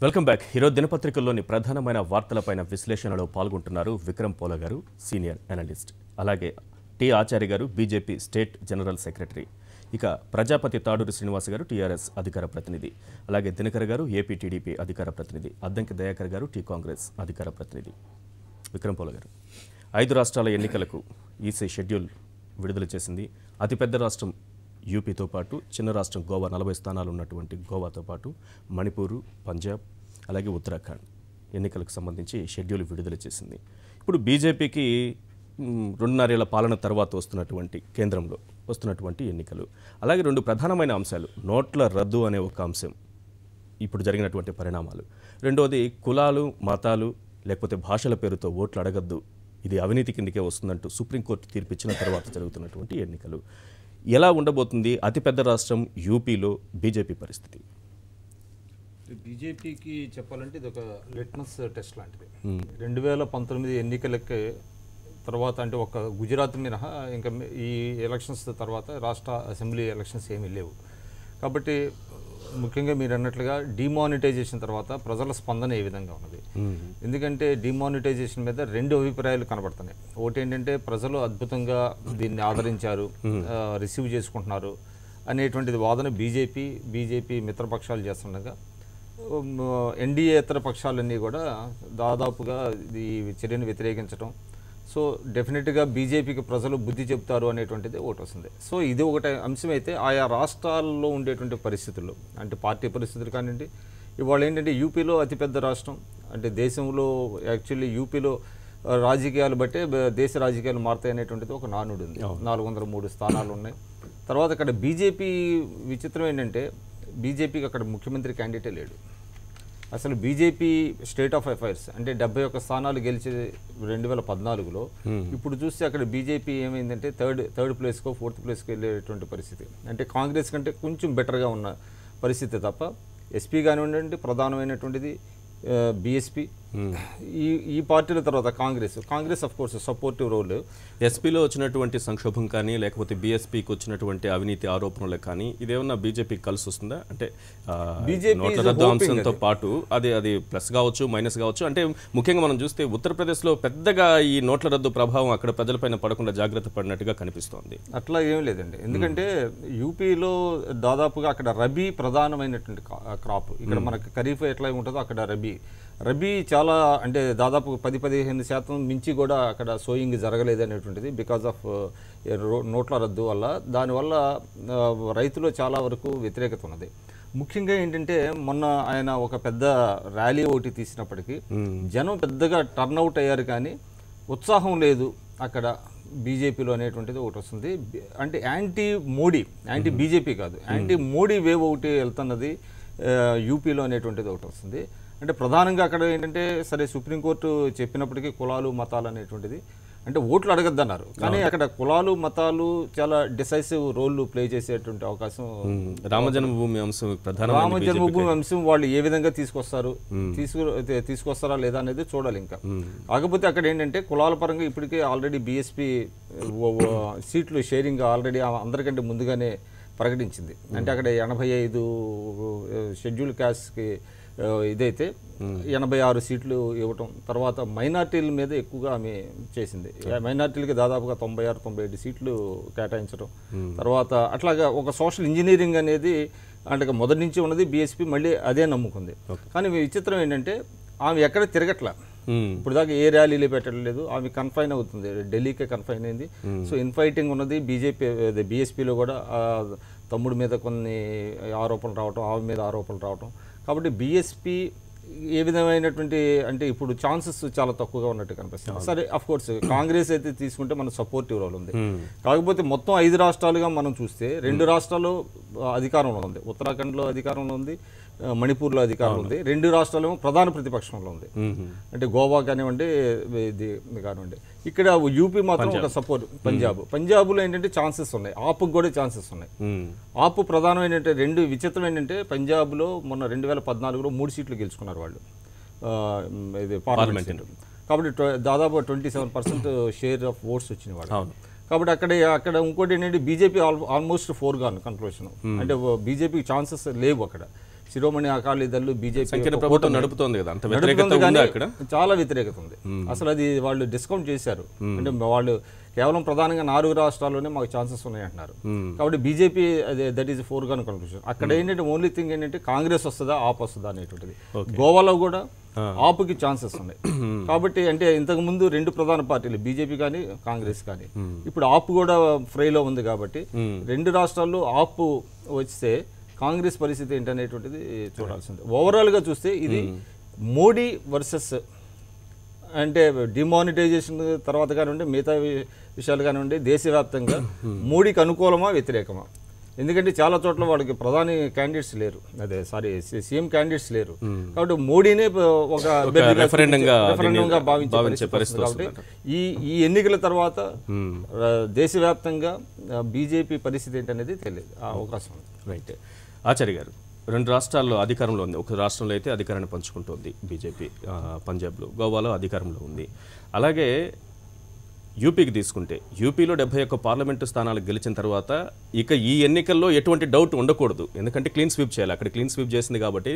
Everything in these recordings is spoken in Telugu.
Welcome back. ఈరోజు దినపత్రికల్లోని ప్రధానమైన వార్తలపైన విశ్లేషణలో పాల్గొంటున్నారు విక్రమ్ పోల గారు, సీనియర్ అనలిస్ట్. అలాగే టి ఆచార్య గారు, బీజేపీ స్టేట్ జనరల్ సెక్రటరీ. ఇక ప్రజాపతి తాడూరి శ్రీనివాస్ గారు, టీఆర్ఎస్ అధికార ప్రతినిధి. అలాగే దినకర్ గారు, ఏపీ టీడీపీ అధికార ప్రతినిధి. అద్దంకి దయాకర్ గారు, టీ కాంగ్రెస్ అధికార ప్రతినిధి. విక్రమ్ పోల గారు, 5 రాష్ట్రాల ఎన్నికలకు ఈసీ షెడ్యూల్ విడుదల చేసింది. అతిపెద్ద రాష్ట్రం యూపీతో పాటు చిన్న రాష్ట్రం గోవా, 40 స్థానాలు ఉన్నటువంటి గోవాతో పాటు మణిపూరు, పంజాబ్, అలాగే ఉత్తరాఖండ్ ఎన్నికలకు సంబంధించి షెడ్యూల్ విడుదల చేసింది. ఇప్పుడు బీజేపీకి 2.5 ఏళ్ల పాలన తర్వాత వస్తున్నటువంటి కేంద్రంలో వస్తున్నటువంటి ఎన్నికలు, అలాగే 2 ప్రధానమైన అంశాలు, నోట్ల రద్దు అనే ఒక అంశం, ఇప్పుడు జరిగినటువంటి పరిణామాలు. రెండోది కులాలు, మతాలు లేకపోతే భాషల పేరుతో ఓట్లు అడగద్దు, ఇది అవినీతి కిందకే వస్తుందంటూ సుప్రీంకోర్టు తీర్పిచ్చిన తర్వాత జరుగుతున్నటువంటి ఎన్నికలు. ఎలా ఉండబోతుంది అతిపెద్ద రాష్ట్రం యూపీలో బీజేపీ పరిస్థితి? బీజేపీకి చెప్పాలంటే ఇది ఒక లిట్మస్ టెస్ట్ లాంటిది. 2019 ఎన్నికలకి తర్వాత, అంటే ఒక గుజరాత్ మినహా ఇంకా ఈ ఎలక్షన్స్ తర్వాత రాష్ట్ర అసెంబ్లీ ఎలక్షన్స్ ఏమీ లేవు. కాబట్టి ముఖ్యంగా మీరు అన్నట్లుగా డిమానిటైజేషన్ తర్వాత ప్రజల స్పందన ఏ విధంగా ఉన్నది, ఎందుకంటే డిమానిటైజేషన్ మీద 2 అభిప్రాయాలు కనబడుతున్నాయి. ఒకటి ఏంటంటే ప్రజలు అద్భుతంగా దీన్ని ఆదరించారు, రిసీవ్ చేసుకుంటున్నారు అనేటువంటిది వాదన బీజేపీ మిత్రపక్షాలు చేస్తుండగా, ఎన్డీఏతర పక్షాలన్నీ కూడా దాదాపుగా ఈ చర్యను వ్యతిరేకించడం. సో డెఫినెట్గా బీజేపీకి ప్రజలు బుద్ధి చెప్తారు అనేటువంటిది ఒకటి వస్తుంది. సో ఇది ఒకటి అంశం అయితే, ఆయా రాష్ట్రాల్లో ఉండేటువంటి పరిస్థితుల్లో, అంటే పార్టీ పరిస్థితులు కానివ్వండి, ఇవాళ ఏంటంటే యూపీలో అతిపెద్ద రాష్ట్రం, అంటే దేశంలో యాక్చువల్లీ యూపీలో రాజకీయాలు బట్టే దేశ రాజకీయాలు మారుతాయి అనేటువంటిది ఒక నానుడు ఉంది. 403 స్థానాలు ఉన్నాయి. తర్వాత అక్కడ బీజేపీ విచిత్రం ఏంటంటే, బీజేపీకి అక్కడ ముఖ్యమంత్రి క్యాండిడేటే లేడు. అసలు బీజేపీ స్టేట్ ఆఫ్ అఫైర్స్ అంటే 71 స్థానాలు గెలిచే 2014లో, ఇప్పుడు చూస్తే అక్కడ బీజేపీ ఏమైందంటే థర్డ్ ప్లేస్కో 4th ప్లేస్కో వెళ్ళేటువంటి పరిస్థితి. అంటే కాంగ్రెస్ కంటే కొంచెం బెటర్గా ఉన్న పరిస్థితి తప్ప, ఎస్పీ కానివ్వండి, ప్రధానమైనటువంటిది బీఎస్పీ, ఈ పార్టీల తర్వాత Congress of course supportive role. ఎస్పీలో వచ్చినటువంటి సంక్షోభం కానీ, లేకపోతే బీఎస్పీకి వచ్చినటువంటి అవినీతి ఆరోపణలు కానీ, ఇదేమన్నా బీజేపీకి కలిసి వస్తుందా? అంటే నోట్ల రద్దు అంశంతో పాటు అది ప్లస్ కావచ్చు, మైనస్ కావచ్చు. అంటే ముఖ్యంగా మనం చూస్తే ఉత్తరప్రదేశ్లో పెద్దగా ఈ నోట్ల రద్దు ప్రభావం అక్కడ ప్రజలపైన పడకుండా జాగ్రత్త పడినట్టుగా కనిపిస్తోంది. అట్లా ఏం లేదండి, ఎందుకంటే యూపీలో దాదాపుగా అక్కడ రబీ ప్రధానమైనటువంటి క్రాప్. ఇక్కడ మనకి ఖరీఫ్ ఎట్లా ఉంటుందో అక్కడ రబీ చాలా, అంటే దాదాపు 10-15% మించి కూడా అక్కడ సోయింగ్ జరగలేదు అనేటువంటిది, బికాజ్ ఆఫ్ నోట్ల రద్దు వల్ల. దానివల్ల రైతులు చాలా వరకు వ్యతిరేకత ఉన్నది. ముఖ్యంగా ఏంటంటే, మొన్న ఆయన ఒక పెద్ద ర్యాలీ ఒకటి తీసినప్పటికీ జనం పెద్దగా టర్న్అవుట్ అయ్యారు, కానీ ఉత్సాహం లేదు అక్కడ బీజేపీలో అనేటువంటిది ఒకటి వస్తుంది. అంటే యాంటీ బీజేపీ కాదు, యాంటీ మోడీ వేవ్ ఒకటి వెళ్తున్నది యూపీలో అనేటువంటిది ఒకటి వస్తుంది. అంటే ప్రధానంగా అక్కడ ఏంటంటే, సరే సుప్రీంకోర్టు చెప్పినప్పటికీ కులాలు మతాలు అనేటువంటిది, అంటే ఓట్లు అడగద్దన్నారు, కానీ అక్కడ కులాలు మతాలు చాలా డిసైసివ్ రోల్ ప్లే చేసేటువంటి అవకాశం. రామజన్మభూమి అంశం వాళ్ళు ఏ విధంగా తీసుకొస్తారా లేదా అనేది చూడాలి. ఇంకా కాకపోతే అక్కడ ఏంటంటే కులాల పరంగా ఇప్పటికే ఆల్రెడీ బీఎస్పీ సీట్లు షేరింగ్ ఆల్రెడీ అందరికంటే ముందుగానే ప్రకటించింది. అంటే అక్కడ 85 షెడ్యూల్ క్యాస్ట్కి ఇదైతే 86 సీట్లు ఇవ్వటం, తర్వాత మైనార్టీల మీద ఎక్కువగా ఆమె చేసింది. మైనార్టీలకి దాదాపుగా 96-97 సీట్లు కేటాయించడం. తర్వాత అట్లాగా ఒక సోషల్ ఇంజనీరింగ్ అనేది అంటే మొదటి నుంచి ఉన్నది బీఎస్పీ, మళ్ళీ అదే నమ్ముకుంది. కానీ విచిత్రం ఏంటంటే, ఆమె ఎక్కడ తిరగట్లా, ఇప్పుడు దాకా ఏ ర్యాలీలు పెట్టలేదు, ఆమె కన్ఫైన్ అవుతుంది, ఢిల్లీకే కన్ఫైన్ అయింది. సో ఇన్ఫైటింగ్ ఉన్నది బీఎస్పీలో కూడా, తమ్ముడి మీద కొన్ని ఆరోపణలు రావటం, ఆమె మీద ఆరోపణలు రావటం. కాబట్టి బీఎస్పీ ఏ విధమైనటువంటి, అంటే ఇప్పుడు ఛాన్సెస్ చాలా తక్కువగా ఉన్నట్టు కనిపిస్తుంది. సరే అఫ్ కోర్స్ కాంగ్రెస్ అయితే తీసుకుంటే మన సపోర్టివ్ రోల్ ఉంది. కాకపోతే మొత్తం 5 రాష్ట్రాలుగా మనం చూస్తే 2 రాష్ట్రాలు అధికారంలో ఉంది, ఉత్తరాఖండ్లో అధికారంలో ఉంది, మణిపూర్లో అధికారం ఉంది. 2 రాష్ట్రాలు ప్రధాన ప్రతిపక్షంలో ఉంది, అంటే గోవా కానివ్వండి, ఇది కానివ్వండి. ఇక్కడ యూపీ మాత్రం ఒక సపోర్ట్. పంజాబ్లో ఏంటంటే ఛాన్సెస్ ఉన్నాయి, ఆపుకు కూడా ఛాన్సెస్ ఉన్నాయి. ఆపు ప్రధానమైన 2 విచిత్రం ఏంటంటే, పంజాబ్లో మొన్న 2014లో 3 సీట్లు గెలుచుకున్నారు వాళ్ళు, ఇది పార్లమెంట్. కాబట్టి దాదాపు 27% షేర్ ఆఫ్ ఓట్స్ వచ్చినాయి వాళ్ళు. కాబట్టి అక్కడ ఇంకోటి ఏంటంటే, బీజేపీ ఆల్మోస్ట్ ఫోర్గాన్ కన్క్లూషన్, అంటే బీజేపీకి ఛాన్సెస్ లేవు అక్కడ. శిరోమణి అకాలీ దళ్ బీజేపీ సంకీర్ణ ప్రభుత్వం నడుపుతోంది కదా, అంత వ్యతిరేకత ఉందా అక్కడ? చాలా వ్యతిరేకత ఉంది. అసలు అది వాళ్ళు డిస్కౌంట్ చేశారు. అంటే వాళ్ళు కేవలం ప్రధానంగా 4 రాష్ట్రాల్లోనే మాకు ఛాన్సెస్ ఉన్నాయి అంటున్నారు. కాబట్టి BJP that is foregone conclusion. అక్కడ ఏంటంటే ఓన్లీ థింగ్ ఏంటంటే కాంగ్రెస్ వస్తుందా ఆప్ వస్తుందా అనేటువంటిది. గోవాలో కూడా ఆపుకి ఛాన్సెస్ ఉన్నాయి. కాబట్టి అంటే ఇంతకు ముందు 2 ప్రధాన పార్టీలు బీజేపీ కానీ కాంగ్రెస్ కానీ, ఇప్పుడు ఆప్ కూడా ఫ్రైలో ఉంది. కాబట్టి 2 రాష్ట్రాల్లో ఆప్ వస్తే కాంగ్రెస్ పరిస్థితి ఏంటనేటువంటిది చూడాల్సింది. ఓవరాల్గా చూస్తే ఇది మోడీ వర్సెస్ అంటే డిమానిటైజేషన్ తర్వాత కానివ్వండి, మిగతా విషయాలు కానివ్వండి, దేశవ్యాప్తంగా మోడీకి అనుకూలమా వ్యతిరేకమా? ఎందుకంటే చాలా చోట్ల వాళ్ళకి ప్రధాని క్యాండిడేట్స్ లేరు, అదే సీఎం క్యాండిడేట్స్ లేరు. కాబట్టి మోడీనే ఒక రెఫరెండంగా భావించే పరిస్థితి. కాబట్టి ఈ ఎన్నికల తర్వాత దేశవ్యాప్తంగా బీజేపీ పరిస్థితి ఏంటనేది తెలియదు, అవకాశం ఉంది. రైట్. ఆచార్య గారు, 2 రాష్ట్రాల్లో అధికారంలో ఉంది. ఒక రాష్ట్రంలో అయితే అధికారాన్ని పంచుకుంటుంది బీజేపీ, పంజాబ్లో, గోవాలో అధికారంలో ఉంది. అలాగే యూపీకి తీసుకుంటే యూపీలో 71 పార్లమెంటు స్థానాలు గెలిచిన తర్వాత ఇక ఈ ఎన్నికల్లో ఎటువంటి డౌట్ ఉండకూడదు. ఎందుకంటే క్లీన్ స్వీప్ చేయాలి. అక్కడ క్లీన్ స్వీప్ చేసింది కాబట్టి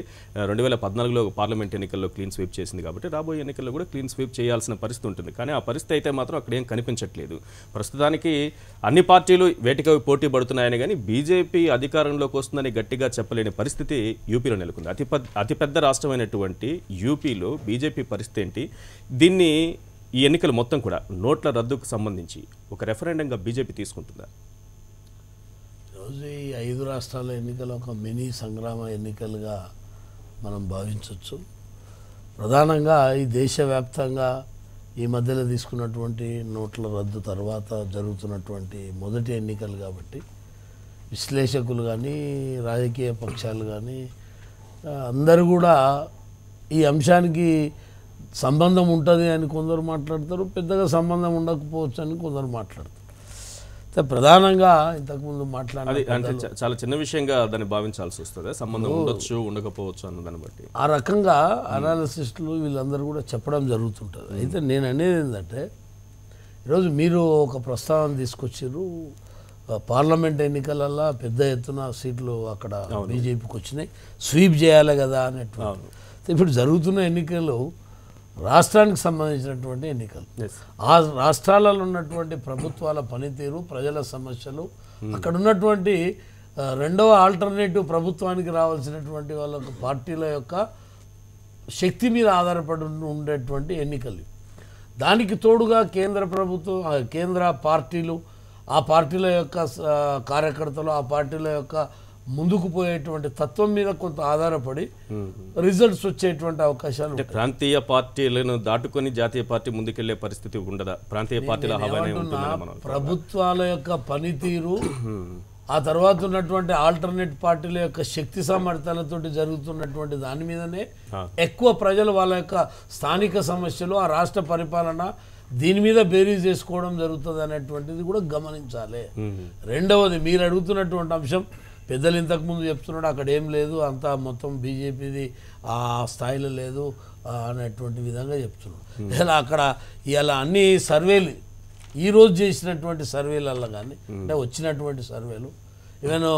2014లో పార్లమెంట్ ఎన్నికల్లో క్లీన్ స్వీప్ చేసింది కాబట్టి రాబోయే ఎన్నికల్లో కూడా క్లీన్ స్వీప్ చేయాల్సిన పరిస్థితి ఉంటుంది. కానీ ఆ పరిస్థితి అయితే మాత్రం అక్కడ ఏం కనిపించట్లేదు. ప్రస్తుతానికి అన్ని పార్టీలు వేటికవి పోటీ పడుతున్నాయని, కానీ బీజేపీ అధికారంలోకి వస్తుందని గట్టిగా చెప్పలేని పరిస్థితి యూపీలో నెలకొంది. అతిపెద్ద రాష్ట్రమైనటువంటి యూపీలో బీజేపీ పరిస్థితి ఏంటి? దీన్ని ఈ ఎన్నికలు మొత్తం కూడా నోట్ల రద్దుకు సంబంధించి ఒక రెఫరెండంగా బీజేపీ తీసుకుంటుందా? ఈరోజు ఈ 5 రాష్ట్రాల ఎన్నికలు ఒక మినీ సంగ్రామ ఎన్నికలుగా మనం భావించవచ్చు. ప్రధానంగా ఈ దేశవ్యాప్తంగా ఈ మధ్యలో తీసుకున్నటువంటి నోట్ల రద్దు తర్వాత జరుగుతున్నటువంటి మొదటి ఎన్నికలు కాబట్టి విశ్లేషకులు కానీ రాజకీయ పక్షాలు కానీ అందరూ కూడా ఈ అంశానికి సంబంధం ఉంటుంది అని కొందరు మాట్లాడతారు, పెద్దగా సంబంధం ఉండకపోవచ్చు అని కొందరు మాట్లాడతారు. ప్రధానంగా ఇంతకుముందు మాట్లాడాలి అంటే చాలా చిన్న విషయంగా దాన్ని భావించాల్సి వస్తుంది, సంబంధం ఉండొచ్చు ఉండకపోవచ్చు అన్నదాన్ని బట్టి ఆ రకంగా అనాలిసిస్టులు వీళ్ళందరూ కూడా చెప్పడం జరుగుతుంటుంది. అయితే నేను అనేది ఏంటంటే ఈరోజు మీరు ఒక ప్రస్తావన తీసుకొచ్చారు, పార్లమెంట్ ఎన్నికలల్లో పెద్ద ఎత్తున సీట్లు అక్కడ బీజేపీకి వచ్చినాయి, స్వీప్ చేయాలి కదా అనేటువంటి. ఇప్పుడు జరుగుతున్న ఎన్నికలు రాష్ట్రానికి సంబంధించినటువంటి ఎన్నికలు. ఆ రాష్ట్రాలలో ఉన్నటువంటి ప్రభుత్వాల పనితీరు, ప్రజల సమస్యలు, అక్కడ ఉన్నటువంటి రెండవ ఆల్టర్నేటివ్ ప్రభుత్వానికి రావాల్సినటువంటి వాళ్ళ పార్టీల యొక్క శక్తి మీద ఆధారపడి ఉండేటువంటి ఎన్నికలు. దానికి తోడుగా కేంద్ర ప్రభుత్వం, కేంద్ర పార్టీలు, ఆ పార్టీల యొక్క కార్యకర్తలు, ఆ పార్టీల యొక్క ముందుకు పోయేటువంటి తత్వం మీద కొంత ఆధారపడి రిజల్ట్స్ వచ్చేటువంటి అవకాశాలు. ప్రాంతీయ పార్టీలను దాటుకొని జాతీయ పార్టీ ముందుకెళ్లే పరిస్థితి ఉండదా? ప్రాంతీయ పార్టీల ప్రభుత్వాల యొక్క పనితీరు, ఆ తర్వాత ఉన్నటువంటి ఆల్టర్నేట్ పార్టీల యొక్క శక్తి సామర్థ్యాలతో జరుగుతున్నటువంటి దాని మీదనే ఎక్కువ ప్రజలు వాళ్ళ యొక్క స్థానిక సమస్యలు, ఆ రాష్ట్ర పరిపాలన, దీని మీద బేరీజ్ చేసుకోవడం జరుగుతుంది అనేటువంటిది కూడా గమనించాలి. రెండవది మీరు అడుగుతున్నటువంటి అంశం, పెద్దలు ఇంతకుముందు చెప్తున్నాడు అక్కడ ఏం లేదు, అంతా మొత్తం బీజేపీది ఆ స్థాయిలో లేదు అనేటువంటి విధంగా చెప్తున్నాడు. ఇలా అక్కడ ఇలా అన్ని సర్వేలు ఈరోజు చేసినటువంటి సర్వేలల్లో కానీ, అంటే వచ్చినటువంటి సర్వేలు, ఈవెన్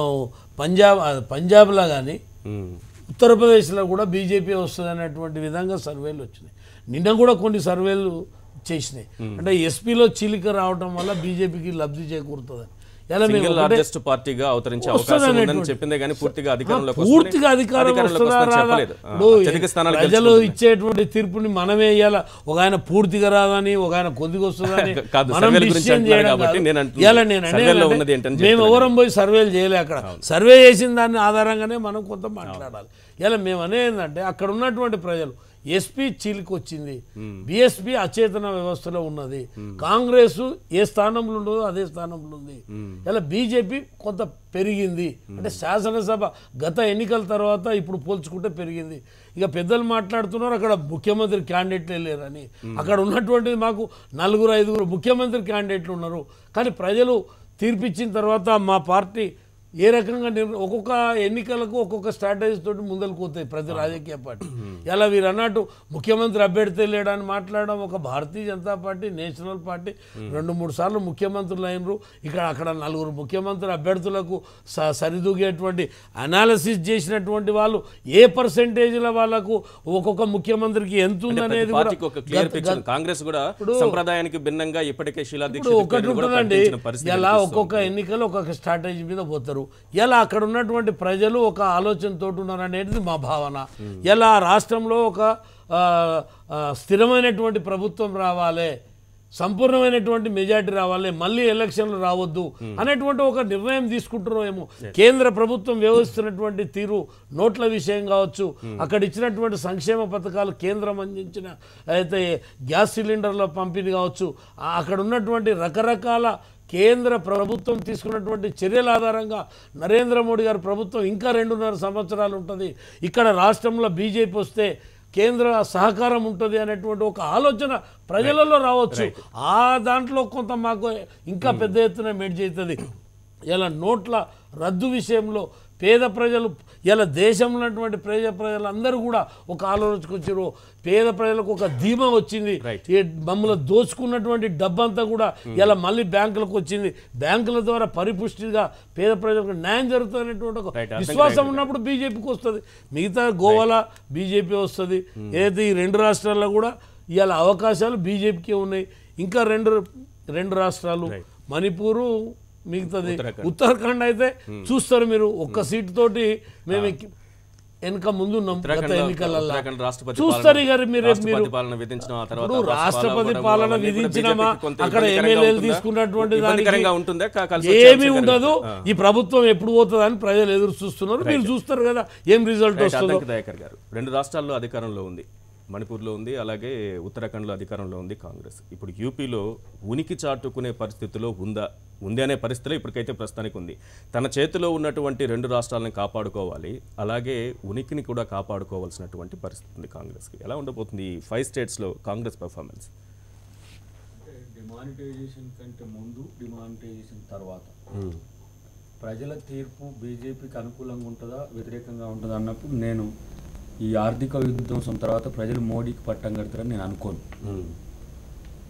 పంజాబ్లో కానీ ఉత్తరప్రదేశ్లో కూడా బీజేపీ వస్తుంది అనేటువంటి విధంగా సర్వేలు వచ్చినాయి. నిన్న కూడా కొన్ని సర్వేలు చేసినాయి. అంటే ఎస్పీలో చీలిక రావడం వల్ల బీజేపీకి లబ్ధి చేకూరుతుందని. పార్టీగా అవతరించే అవకాశం ఉందని చెప్పిందే కానీ పూర్తిగా అధికారం ప్రజలు ఇచ్చేటువంటి తీర్పుని మనమే ఇవ్వాలా. ఒక ఆయన పూర్తిగా రాదని, ఒక ఆయన కొద్దిగా వస్తుందని మేము ఎవరం పోయి సర్వేలు చేయలే. అక్కడ సర్వే చేసిన దాని ఆధారంగానే మనం కొంత మాట్లాడాలి. ఇలా మేము అనేందంటే అక్కడ ఉన్నటువంటి ప్రజలు ఎస్పీ చీలికి వచ్చింది, బిఎస్పీ అచేతన వ్యవస్థలో ఉన్నది, కాంగ్రెస్ ఏ స్థానంలో ఉండదో అదే స్థానంలో ఉంది. ఇలా బీజేపీ కొంత పెరిగింది, అంటే శాసనసభ గత ఎన్నికల తర్వాత ఇప్పుడు పోల్చుకుంటే పెరిగింది. ఇక పెద్దలు మాట్లాడుతున్నారు అక్కడ ముఖ్యమంత్రి క్యాండిడేట్లే లేరని. అక్కడ ఉన్నటువంటిది మాకు 4-5 ముఖ్యమంత్రి క్యాండిడేట్లు ఉన్నారు. కానీ ప్రజలు తీర్పిచ్చిన తర్వాత మా పార్టీ ఏ రకంగా ఒక్కొక్క ఎన్నికలకు ఒక్కొక్క స్ట్రాటజీ తోటి ముందరకు పోతాయి ప్రతి రాజకీయ పార్టీ. ఇలా వీరు అన్నట్టు ముఖ్యమంత్రి అభ్యర్థి లేడని మాట్లాడడం, ఒక Bharatiya Janata party national party 2-3 సార్లు ముఖ్యమంత్రులు అయినరు. అక్కడ 4 ముఖ్యమంత్రి అభ్యర్థులకు సరిదూగేటువంటి అనాలిసిస్ చేసినటువంటి వాళ్ళు ఏ పర్సెంటేజ్ల వాళ్ళకు ఒక్కొక్క ముఖ్యమంత్రికి ఎంత ఉందనేది కాంగ్రెస్ కూడా సంప్రదాయానికి భిన్నంగా ఇప్పటికే ఒకటి ఉంటుందండి. ఇలా ఒక్కొక్క ఎన్నికలు ఒక్కొక్క స్ట్రాటజీ మీద పోతారు. ఎలా అక్కడ ఉన్నటువంటి ప్రజలు ఒక ఆలోచనతో ఉన్నారు అనేది మా భావన. ఎలా రాష్ట్రంలో ఒక స్థిరమైనటువంటి ప్రభుత్వం రావాలి, సంపూర్ణమైనటువంటి మెజార్టీ రావాలి, మళ్ళీ ఎలక్షన్లు రావద్దు అనేటువంటి ఒక నిర్ణయం తీసుకుంటున్నాం ఏమో. కేంద్ర ప్రభుత్వం వ్యవహరిస్తున్నటువంటి తీరు, నోట్ల విషయం కావచ్చు, అక్కడ ఇచ్చినటువంటి సంక్షేమ పథకాలు, కేంద్రం అందించిన అయితే గ్యాస్ సిలిండర్ల పంపిణీ కావచ్చు, అక్కడ ఉన్నటువంటి రకరకాల కేంద్ర ప్రభుత్వం తీసుకున్నటువంటి చర్యల ఆధారంగా నరేంద్ర మోడీ గారి ప్రభుత్వం ఇంకా 2.5 సంవత్సరాలు ఉంటుంది, ఇక్కడ రాష్ట్రంలో బీజేపీ వస్తే కేంద్ర సహకారం ఉంటుంది అనేటువంటి ఒక ఆలోచన ప్రజలలో రావచ్చు. ఆ దాంట్లో కొంత మాకు ఇంకా పెద్ద ఎత్తున మెడ్జ్ అవుతుంది. ఇలా నోట్ల రద్దు విషయంలో పేద ప్రజలు, ఇలా దేశంలో ఉన్నటువంటి ప్రజలందరూ కూడా ఒక ఆలోచనకు వచ్చారు. పేద ప్రజలకు ఒక ధీమా వచ్చింది. మమ్మల్ని దోచుకున్నటువంటి డబ్బంతా కూడా ఇలా మళ్ళీ బ్యాంకులకు వచ్చింది. బ్యాంకుల ద్వారా పరిపుష్టిగా పేద ప్రజలకు న్యాయం జరుగుతున్నటువంటి ఒక విశ్వాసం ఉన్నప్పుడు బీజేపీకి వస్తుంది. మిగతా గోవాలో బీజేపీ వస్తుంది. ఏదైతే ఈ 2 రాష్ట్రాల్లో కూడా ఇవాళ అవకాశాలు బీజేపీకే ఉన్నాయి. ఇంకా రెండు రాష్ట్రాలు మణిపూరు, మిగతాది ఉత్తరాఖండ్ అయితే చూస్తారు మీరు. ఒక్క సీటు తోటి మేము వెనక ముందున్నాం గత ఎన్నికలలో చూస్తారు. ఇక మీరు రాష్ట్రపతి పాలన విధించినామా, అక్కడ ఎమ్మెల్యేలు తీసుకున్నటువంటి దానికి ఏమీ ఉండదు. ఈ ప్రభుత్వం ఎప్పుడు పోతుందని ప్రజలు ఎదురు చూస్తున్నారు. మీరు చూస్తారు కదా ఏం రిజల్ట్ వస్తుందో. దయాకర్ గారు, 2 రాష్ట్రాల్లో అధికారంలో ఉంది, మణిపూర్లో ఉంది, అలాగే ఉత్తరాఖండ్లో అధికారంలో ఉంది కాంగ్రెస్. ఇప్పుడు యూపీలో ఉనికి చాటుకునే పరిస్థితిలో ఉంది అనే పరిస్థితిలో ఇప్పటికైతే ప్రస్తుతానికి ఉంది. తన చేతిలో ఉన్నటువంటి 2 రాష్ట్రాలను కాపాడుకోవాలి, అలాగే ఉనికిని కూడా కాపాడుకోవాల్సినటువంటి పరిస్థితి ఉంది కాంగ్రెస్కి. ఎలా ఉండబోతుంది ఈ 5 స్టేట్స్లో కాంగ్రెస్ పర్ఫార్మెన్స్? డిమానిటైజేషన్ కంటే ముందు, డిమానిటైజేషన్ తర్వాత ప్రజల తీర్పు బీజేపీకి అనుకూలంగా ఉంటుందా వ్యతిరేకంగా ఉంటుందా అన్నప్పుడు నేను ఈ ఆర్థిక విధ్వంసం తర్వాత ప్రజలు మోడీకి పట్టం కడతారని నేను అనుకోను.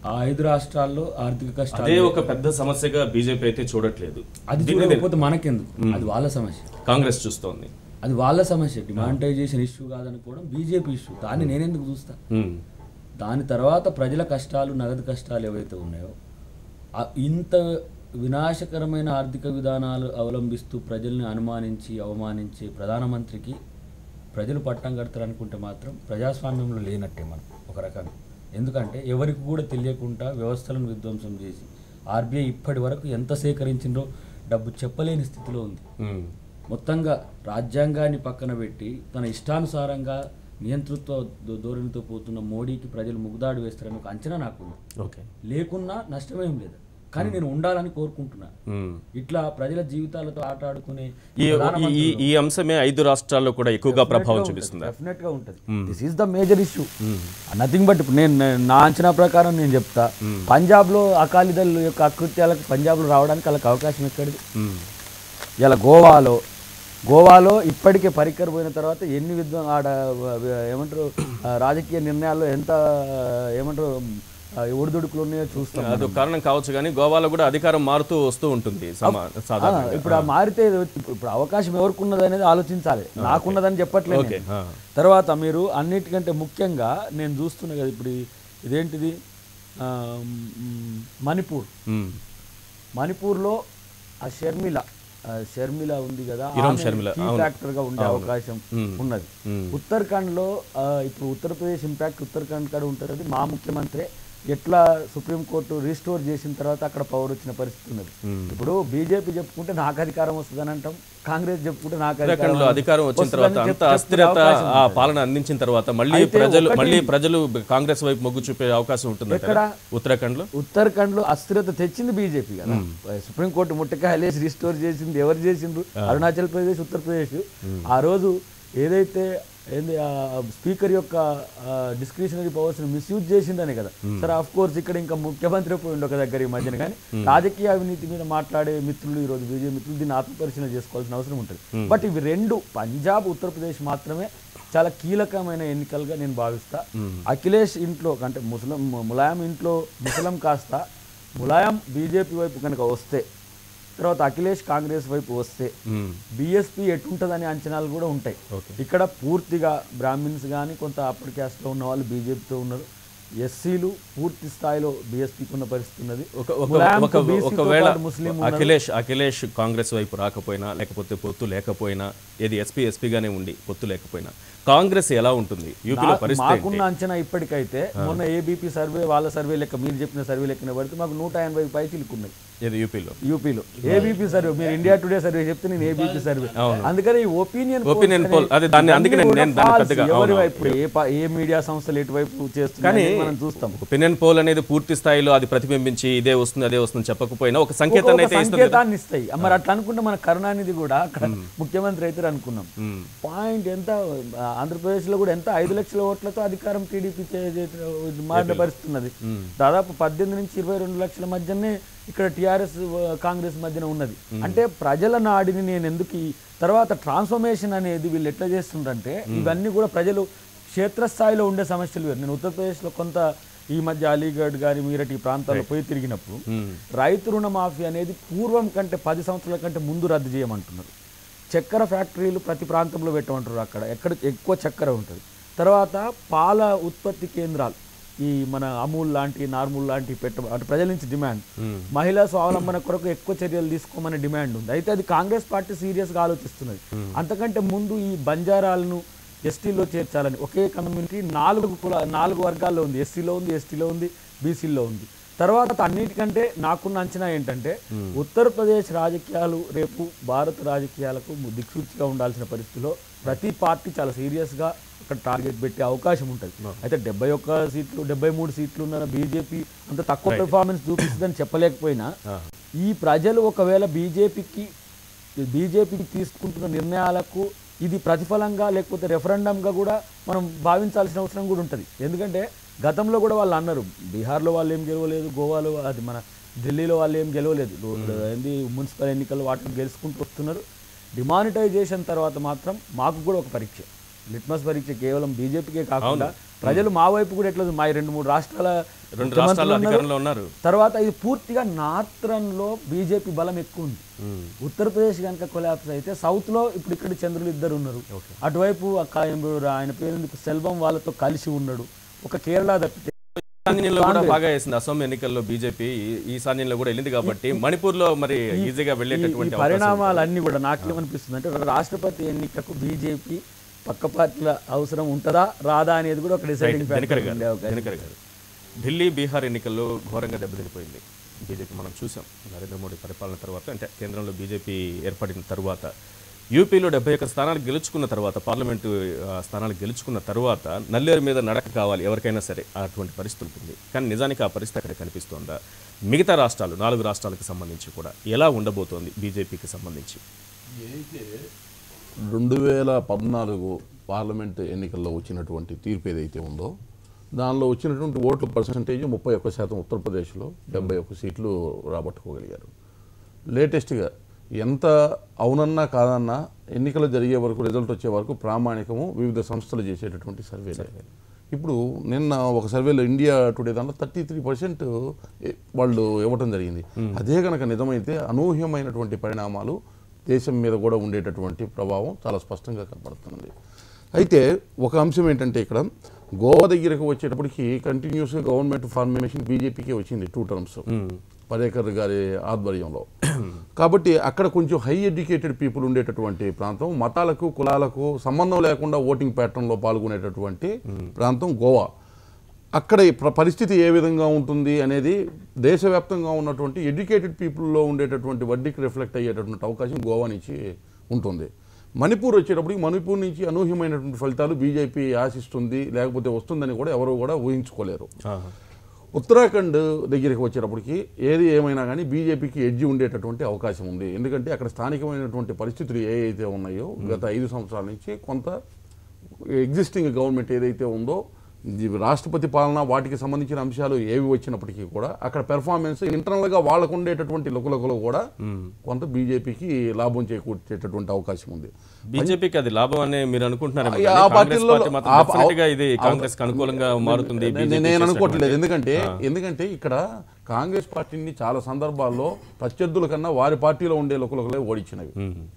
ఆ 5 రాష్ట్రాల్లో ఆర్థిక కష్టాలు అదే ఒక పెద్ద సమస్యగా బీజేపీ అయితే చూడట్లేదు. అది చూడకపోతే మనకెందుకు, అది వాళ్ళ సమస్య. కాంగ్రెస్ చూస్తోంది, అది వాళ్ళ సమస్య. డిమానిటైజేషన్ ఇష్యూ కాదనుకోవడం బీజేపీ ఇష్యూ. దాన్ని నేనెందుకు చూస్తా? దాని తర్వాత ప్రజల కష్టాలు, నగదు కష్టాలు ఏవైతే ఉన్నాయో, ఇంత వినాశకరమైన ఆర్థిక విధానాలు అవలంబిస్తూ ప్రజల్ని అనుమానించి అవమానించే ప్రధానమంత్రికి ప్రజలు పట్టం కడతారు అనుకుంటే మాత్రం ప్రజాస్వామ్యంలో లేనట్టే మనం ఒక రకంగా. ఎందుకంటే ఎవరికి కూడా తెలియకుండా వ్యవస్థలను విధ్వంసం చేసి ఆర్బీఐ ఇప్పటి వరకు ఎంత సేకరించిందో డబ్బు చెప్పలేని స్థితిలో ఉంది. మొత్తంగా రాజ్యాంగాన్ని పక్కన పెట్టి తన ఇష్టానుసారంగా నియంతృత్వ ధోరణితో పోతున్న మోడీకి ప్రజలు ముగ్గుదాడి వేస్తారని ఒక అంచనా నాకు ఉంది. లేకున్నా నష్టమేం లేదు, కానీ నేను ఉండాలని కోరుకుంటున్నా. ఇట్లా ప్రజల జీవితాలతో ఆట ఆడుకునే ఈ అంశమే 5 రాష్ట్రాల్లో కూడా ఎక్కువగా ప్రభావం చూపిస్తుంది. డెఫినెట్ గా ఉంటుంది. This is the major issue. Nothing but నేను నా అంచనా ప్రకారం నేను చెప్తా, పంజాబ్ లో అకాలీదళ్ యొక్క అకృత్యాలకు పంజాబ్ లో రావడానికి వాళ్ళకి అవకాశం ఎక్కడిది? ఇలా గోవాలో ఇప్పటికే పరికర్ పోయిన తర్వాత ఎన్ని ఏమంటారు రాజకీయ నిర్ణయాల్లో ఎంత ఏమంటారు ఒడిదుడుకులు ఉన్నాయో చూస్తాం. అది కారణం కావచ్చు, కానీ గోవాలో కూడా అధికారం మారుతూ వస్తూ ఉంటుంది. ఇప్పుడు ఆ మారితే ఇప్పుడు అవకాశం ఎవరికి ఉన్నది అనేది ఆలోచించాలి. నాకున్నదని చెప్పట్లేదు. తర్వాత మీరు అన్నిటికంటే ముఖ్యంగా నేను చూస్తున్నా కదా ఇప్పుడు ఇదేంటిది మణిపూర్లో ఆ షర్మిల ఉంది కదా, ఫ్యాక్టర్ గా ఉండే అవకాశం ఉన్నది. ఉత్తరాఖండ్ లో ఇప్పుడు ఉత్తరప్రదేశ్ ఇంపాక్ట్ ఉత్తరాఖండ్ కాడ ఉంటుంది. మా ముఖ్యమంత్రి ఎట్లా సుప్రీంకోర్టు రీస్టోర్ చేసిన తర్వాత అక్కడ పవర్ వచ్చిన పరిస్థితి ఉన్నది. ఇప్పుడు బీజేపీ చెప్పుకుంటే నాకు అధికారం వస్తుందని అంటాం, కాంగ్రెస్ చెప్పుకుంటే నాకు అధికారం వచ్చిన తర్వాత అంత అస్థిరత ఆ పాలన అందించిన తర్వాత మళ్ళీ ప్రజలు కాంగ్రెస్ వైపు మొగ్గు చూపే అవకాశం ఉంటుంది. ఎక్కడ? ఉత్తరాఖండ్ లో అస్థిరత తెచ్చింది బీజేపీ కదా. సుప్రీంకోర్టు ముట్టకాయలేసి రీస్టోర్ చేసింది ఎవరు చేసిండ్రు? అరుణాచల్ ప్రదేశ్, ఉత్తరప్రదేశ్. ఆ రోజు ఏదైతే ఏంది స్పీకర్ యొక్క డిస్క్రిషనరీ పవర్స్ మిస్యూజ్ చేసిందనే కదా. సరే ఆఫ్ కోర్స్ ఇక్కడ ఇంకా ముఖ్యమంత్రి పోయిండు ఒక దగ్గర ఈ మధ్యన, కానీ రాజకీయ అవినీతి మీద మాట్లాడే మిత్రులు ఈరోజు బీజేపీ మిత్రులు దీన్ని ఆత్మపరిశీలన చేసుకోవాల్సిన అవసరం ఉంటుంది. బట్ ఇవి రెండు పంజాబ్ ఉత్తరప్రదేశ్ మాత్రమే చాలా కీలకమైన ఎన్నికలుగా నేను భావిస్తా. అఖిలేష్ ఇంట్లో అంటే ములాయం ఇంట్లో ముసలం కాస్త ములాయం బీజేపీ వైపు కనుక వస్తే, తర్వాత అఖిలేష్ కాంగ్రెస్ వైపు వస్తే బీఎస్పీ ఎటుంటుందనే అంచనాలు కూడా ఉంటాయి. ఇక్కడ పూర్తిగా బ్రాహ్మిన్స్ కానీ కొంత అప్పటి క్యాస్ట్లో ఉన్న వాళ్ళు బీజేపీతో ఉన్నారు. ఎస్సీలు పూర్తి స్థాయిలో బీఎస్పీకి ఉన్న పరిస్థితి ఉన్నది. ఒకవేళ అఖిలేష్ కాంగ్రెస్ వైపు రాకపోయినా, లేకపోతే పొత్తు లేకపోయినా, ఏది ఎస్పీగానే ఉండి పొత్తు లేకపోయినా కాంగ్రెస్ ఎలా ఉంటుంది యూపీలో పరిస్థితి? మాకున్న అంచనా ఇప్పటికైతే మొన్న ఏబీపీ సర్వే వాళ్ళ సర్వే లెక్క మీరు చెప్పిన సర్వే లెక్కన పడితే మాకు 180 పైచీలకు ఉన్నాయి యూపీలో. ఏబీపీ సర్వే మీరు ఇండియా టుడే సర్వే చెప్తే నేను ఏబీపీ సర్వే, అందుకని ఒపీనియన్ పోల్ ఎవరి వైపు ఏ మీడియా సంస్థలు ఎటువైపు చేస్తున్నాయి మనం చూస్తాం. ఒపీనియన్ పోల్ అనేది పూర్తి స్థాయిలో అది ప్రతిబింబించి ఇదే వస్తుంది అదే వస్తుంది చెప్పకపోయినా ఒక సంకేతాన్ని ఇస్తాయి. మరి అట్లా అనుకుంటే మన కరుణానిధి కూడా అక్కడ ముఖ్యమంత్రి అయితే అనుకున్నాం. పాయింట్ ఎంత ఆంధ్రప్రదేశ్ లో కూడా ఎంత 5 లక్షల ఓట్లతో అధికారం టీడీపీ మారిన పరిస్థితి ఉన్నది. దాదాపు 18 నుంచి 22 లక్షల మధ్యనే ఇక్కడ టీఆర్ఎస్ కాంగ్రెస్ మధ్యన ఉన్నది. అంటే ప్రజల నాడిని నేను ఎందుకు తర్వాత ట్రాన్స్ఫర్మేషన్ అనేది వీళ్ళు ఎట్లా చేస్తుంటే ఇవన్నీ కూడా ప్రజలు క్షేత్రస్థాయిలో ఉండే సమస్యలు వేరు. నేను ఉత్తరప్రదేశ్లో కొంత ఈ మధ్య అలీగఢ్ గారి మీరటి ఈ ప్రాంతాల్లో పోయి తిరిగినప్పుడు రైతు రుణమాఫీ అనేది పూర్వం కంటే 10 సంవత్సరాల కంటే ముందు రద్దు చేయమంటున్నారు. చక్కెర ఫ్యాక్టరీలు ప్రతి ప్రాంతంలో పెట్టమంటారు, అక్కడ ఎక్కడ ఎక్కువ చక్కెర ఉంటుంది. తర్వాత పాల ఉత్పత్తి కేంద్రాలు ఈ మన అమూల్ లాంటి నార్మూల్ లాంటి అంటే ప్రజల నుంచి డిమాండ్, మహిళా స్వావలంబన కొరకు ఎక్కువ చర్యలు తీసుకోమనే డిమాండ్ ఉంది. అయితే అది కాంగ్రెస్ పార్టీ సీరియస్గా ఆలోచిస్తున్నది. అంతకంటే ముందు ఈ బంజారాలను ఎస్టీలో చేర్చాలని ఒకే కమ్యూనిటీ 4 వర్గాల్లో ఉంది. ఎస్సీలో ఉంది, ఎస్టీలో ఉంది, బీసీలో ఉంది. తర్వాత అన్నిటికంటే నాకున్న అంచనా ఏంటంటే ఉత్తరప్రదేశ్ రాజకీయాలు రేపు భారత రాజకీయాలకు దిక్సూచిగా ఉండాల్సిన పరిస్థితిలో ప్రతి పార్టీ చాలా సీరియస్గా అక్కడ టార్గెట్ పెట్టే అవకాశం ఉంటుంది. అయితే 71 సీట్లు 73 సీట్లు ఉన్న బీజేపీ అంత తక్కువ పెర్ఫార్మెన్స్ చూపిస్తుందని చెప్పలేకపోయినా ఈ ప్రజలు ఒకవేళ బీజేపీకి తీసుకుంటున్న నిర్ణయాలకు ఇది ప్రతిఫలంగా లేకపోతే రెఫరెండంగా కూడా మనం భావించాల్సిన అవసరం కూడా ఉంటుంది. ఎందుకంటే గతంలో కూడా వాళ్ళు అన్నారు బీహార్లో వాళ్ళు ఏం గెలవలేదు, గోవాలో అది మన ఢిల్లీలో వాళ్ళు ఏం గెలవలేదు, ఏంది మున్సిపల్ ఎన్నికలు వాటిని గెలుచుకుంటూ వస్తున్నారు. డిమానిటైజేషన్ తర్వాత మాత్రం మాకు కూడా ఒక పరీక్ష, లిట్మస్ పరీక్ష కేవలం బీజేపీకే కాకుండా ప్రజలు మా వైపు కూడా ఎట్లా మా 2-3 రాష్ట్రాల అధికారంలో ఉన్నారు. తర్వాత ఇది పూర్తిగా నార్థన్లో బీజేపీ బలం ఎక్కువ ఉంది. ఉత్తరప్రదేశ్ కనుక కొలాప్స్ అయితే సౌత్ లో ఇప్పుడు ఇక్కడ చంద్రులు 2 ఉన్నారు, అటువైపు ఆయన పేరు సెల్వం వాళ్ళతో కలిసి ఉన్నాడు. ఒక కేరళ తప్పితే బాగా వేసింది అసోం ఎన్నికల్లో బీజేపీ, ఈశాన్యంలో కూడా వెళ్ళింది కాబట్టి మణిపూర్ లో మరి ఈజీగా వెళ్ళేటటువంటి పరిణామాలన్నీ కూడా నాకేమనిపిస్తుంది అంటే రాష్ట్రపతి ఎన్నికకు బీజేపీ పక్క పార్టీల అవసరం ఉంటుందా రాదా అనేది కూడా ఒక డిసైడింగ్ ఫ్యాక్టర్. ఢిల్లీ బీహార్ ఎన్నికల్లో ఘోరంగా దెబ్బతినిపోయింది బీజేపీ. మనం చూసాం నరేంద్ర మోడీ పరిపాలన తర్వాత, అంటే కేంద్రంలో బీజేపీ ఏర్పడిన తర్వాత యూపీలో 71 స్థానాలు గెలుచుకున్న తర్వాత, పార్లమెంటు స్థానాలు గెలుచుకున్న తర్వాత నల్లేరు మీద నడక కావాలి ఎవరికైనా సరే అటువంటి పరిస్థితి ఉంటుంది. కానీ నిజానికి ఆ పరిస్థితి అక్కడ కనిపిస్తోందా? మిగతా రాష్ట్రాలు 4 రాష్ట్రాలకు సంబంధించి కూడా ఎలా ఉండబోతోంది బీజేపీకి సంబంధించి? 2014 పార్లమెంట్ ఎన్నికల్లో వచ్చినటువంటి తీర్పు ఏదైతే ఉందో దానిలో వచ్చినటువంటి ఓట్ల పర్సంటేజ్ 31% ఉత్తరప్రదేశ్లో 71 సీట్లు రాబట్టుకోగలిగారు. లేటెస్ట్గా ఎంత అవునన్నా కాదన్నా ఎన్నికలు జరిగే వరకు రిజల్ట్ వచ్చే వరకు ప్రామాణికము వివిధ సంస్థలు చేసేటటువంటి సర్వేలు. ఇప్పుడు నిన్న ఒక సర్వేలో ఇండియా టుడే దాంట్లో 33% వాళ్ళు ఇవ్వటం జరిగింది. అదే కనుక నిజమైతే అనూహ్యమైనటువంటి పరిణామాలు దేశం మీద కూడా ఉండేటటువంటి ప్రభావం చాలా స్పష్టంగా కనపడుతుంది. అయితే ఒక అంశం ఏంటంటే ఇక్కడ గోవా దగ్గరకు వచ్చేటప్పటికి కంటిన్యూస్గా గవర్నమెంట్ ఫార్మేషన్ బీజేపీకే వచ్చింది 2 terms పర్యేకర్ గారి ఆధ్వర్యంలో. కాబట్టి అక్కడ కొంచెం హై ఎడ్యుకేటెడ్ పీపుల్ ఉండేటటువంటి ప్రాంతం, మతాలకు కులాలకు సంబంధం లేకుండా ఓటింగ్ ప్యాటర్న్లో పాల్గొనేటటువంటి ప్రాంతం గోవా. అక్కడ పరిస్థితి ఏ విధంగా ఉంటుంది అనేది దేశవ్యాప్తంగా ఉన్నటువంటి ఎడ్యుకేటెడ్ పీపుల్లో ఉండేటటువంటి వడ్డీకి రిఫ్లెక్ట్ అయ్యేటటువంటి అవకాశం గోవా నుంచి ఉంటుంది. మణిపూర్ వచ్చేటప్పటికి మణిపూర్ నుంచి అనూహ్యమైనటువంటి ఫలితాలు బీజేపీ ఆశిస్తుంది, లేకపోతే వస్తుందని కూడా ఎవరు కూడా ఊహించుకోలేరు. ఉత్తరాఖండ్ దగ్గరికి వచ్చేటప్పటికి ఏది ఏమైనా కానీ బీజేపీకి ఎడ్జి ఉండేటటువంటి అవకాశం ఉంది. ఎందుకంటే అక్కడ స్థానికమైనటువంటి పరిస్థితులు ఏవైతే ఉన్నాయో గత 5 సంవత్సరాల నుంచి కొంత ఎగ్జిస్టింగ్ గవర్నమెంట్ ఏదైతే ఉందో రాష్ట్రపతి పాలన వాటికి సంబంధించిన అంశాలు ఏవి వచ్చినప్పటికీ కూడా అక్కడ పెర్ఫార్మెన్స్ ఇంటర్నల్గా వాళ్ళకు ఉండేటటువంటి లుకలుకలు కూడా కొంత బీజేపీకి లాభం చేకూర్చేటటువంటి అవకాశం ఉంది. బీజేపీకి అది లాభం అని మీరు అనుకుంటున్నారు? ఆ పార్టీలో ఇది కాంగ్రెస్ అనుకూలంగా మారుతుంది నేను అనుకోవట్లేదు. ఎందుకంటే ఇక్కడ కాంగ్రెస్ పార్టీని చాలా సందర్భాల్లో ప్రత్యర్థుల కన్నా వారి పార్టీలో ఉండే లుకలుకలే ఓడించినవి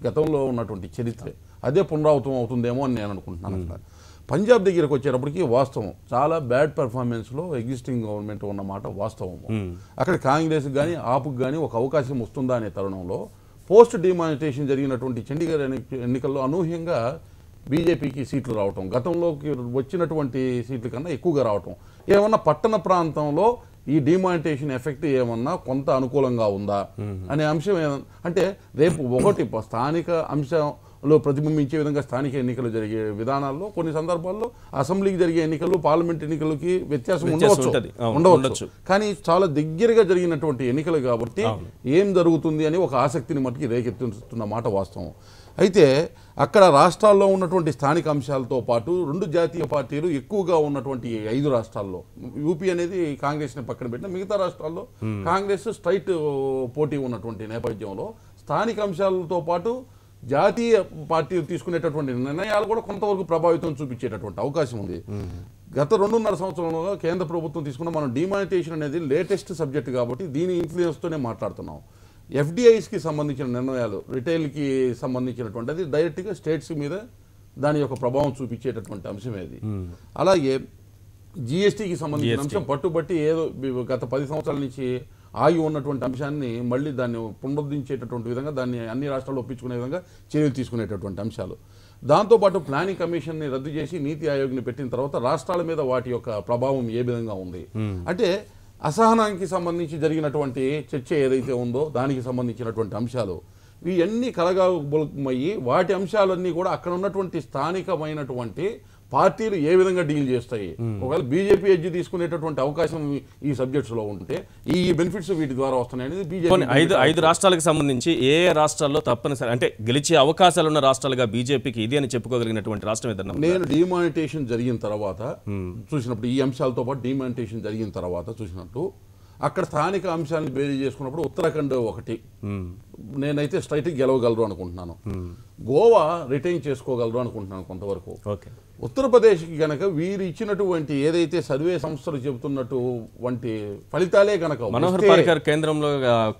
గతంలో ఉన్నటువంటి చరిత్రే. అదే పునరావృతం అవుతుందేమో అని నేను అనుకుంటున్నాను. అక్కడ పంజాబ్ దగ్గరకు వచ్చేటప్పటికి వాస్తవం చాలా బ్యాడ్ పెర్ఫార్మెన్స్లో ఎగ్జిస్టింగ్ గవర్నమెంట్ ఉన్నమాట వాస్తవము. అక్కడ కాంగ్రెస్ కానీ ఆపుకు కానీ ఒక అవకాశం వస్తుందా అనే తరుణంలో పోస్ట్ డిమానిటేషన్ జరిగినటువంటి చండీగఢ్ ఎన్నికల్లో అనూహ్యంగా బీజేపీకి సీట్లు రావటం, గతంలోకి వచ్చినటువంటి సీట్ల కన్నా ఎక్కువగా రావటం, ఏమన్నా పట్టణ ప్రాంతంలో ఈ డిమానిటేషన్ ఎఫెక్ట్ ఏమన్నా కొంత అనుకూలంగా ఉందా అనే అంశం అంటే రేపు ఒకటి స్థానిక అంశంలో ప్రతిబింబించే విధంగా స్థానిక ఎన్నికలు జరిగే విధానాల్లో కొన్ని సందర్భాల్లో అసెంబ్లీకి జరిగే ఎన్నికలు పార్లమెంట్ ఎన్నికలకి వ్యత్యాసం ఉండవచ్చు. కానీ చాలా దగ్గరగా జరిగినటువంటి ఎన్నికలు కాబట్టి ఏం జరుగుతుంది అని ఒక ఆసక్తిని మట్టుకి రేకెత్తుతున్న మాట వాస్తవం. అయితే అక్కడ రాష్ట్రాల్లో ఉన్నటువంటి స్థానిక అంశాలతో పాటు రెండు జాతీయ పార్టీలు ఎక్కువగా ఉన్నటువంటి 5 రాష్ట్రాల్లో యూపీ అనేది కాంగ్రెస్ని పక్కన పెట్టిన మిగతా రాష్ట్రాల్లో కాంగ్రెస్ స్ట్రైట్ పోటీ ఉన్నటువంటి నేపథ్యంలో స్థానిక అంశాలతో పాటు జాతీయ పార్టీలు తీసుకునేటటువంటి నిర్ణయాలు కూడా కొంతవరకు ప్రభావితం చూపించేటటువంటి అవకాశం ఉంది. గత 2.5 సంవత్సరంలో కేంద్ర ప్రభుత్వం తీసుకున్న మనం డిమానిటేషన్ అనేది లేటెస్ట్ సబ్జెక్ట్ కాబట్టి దీని ఇన్ఫ్లుయెన్స్తోనే మాట్లాడుతున్నాం. ఎఫ్డిఐస్కి సంబంధించిన నిర్ణయాలు రిటైల్కి సంబంధించినటువంటి అది డైరెక్ట్గా స్టేట్స్ మీద దాని యొక్క ప్రభావం చూపించేటటువంటి అంశం ఏది. అలాగే జిఎస్టీకి సంబంధించిన అంశం పట్టుబట్టి ఏదో గత 10 సంవత్సరాల నుంచి ఆగి ఉన్నటువంటి అంశాన్ని మళ్ళీ దాన్ని పునరుద్ధరించేటటువంటి విధంగా దాన్ని అన్ని రాష్ట్రాల్లో ఒప్పించుకునే విధంగా చర్యలు తీసుకునేటటువంటి అంశాలు. దాంతోపాటు ప్లానింగ్ కమిషన్ని రద్దు చేసి నీతి ఆయోగ్ని పెట్టిన తర్వాత రాష్ట్రాల మీద వాటి యొక్క ప్రభావం ఏ విధంగా ఉంది అంటే అసహనానికి సంబంధించి జరిగినటువంటి చర్చ ఏదైతే ఉందో దానికి సంబంధించినటువంటి అంశాలు ఇవన్నీ కలగాబులమయ్యి వాటి అంశాలన్నీ కూడా అక్కడ ఉన్నటువంటి స్థానికమైనటువంటి పార్టీలు ఏ విధంగా డీల్ చేస్తాయి. ఒకవేళ బీజేపీ ఎడ్జ్ తీసుకునేటటువంటి అవకాశం ఈ సబ్జెక్ట్స్ లో ఉంటే ఈ బెనిఫిట్స్ వీటి ద్వారా వస్తున్నాయి అనేది బీజేపీ. 5 రాష్ట్రాలకు సంబంధించి ఏ రాష్ట్రాల్లో తప్పనిసరి అంటే గెలిచే అవకాశాలు ఉన్న రాష్ట్రాలుగా బీజేపీకి ఇది అని చెప్పుకోగలిగినటువంటి రాష్ట్రం ఏదన్నా? నేను డిమానిటేషన్ జరిగిన తర్వాత చూసినప్పుడు ఈ అంశాలతో పాటు డిమానిటేషన్ జరిగిన తర్వాత చూసినట్టు అక్కడ స్థానిక అంశాలను బేరీ చేసుకున్నప్పుడు ఉత్తరాఖండ్ ఒకటి నేనైతే స్ట్రైట్ గెలవగలరు అనుకుంటున్నాను. గోవా రిటైన్ చేసుకోగలరు అనుకుంటున్నాను కొంతవరకు. ఉత్తరప్రదేశ్కి గనక వీరు ఇచ్చినటువంటి ఏదైతే సర్వే సంస్థలు చెబుతున్నట్టు వంటి ఫలితాలే గనక మనోహర్ పారికర్ కేంద్రంలో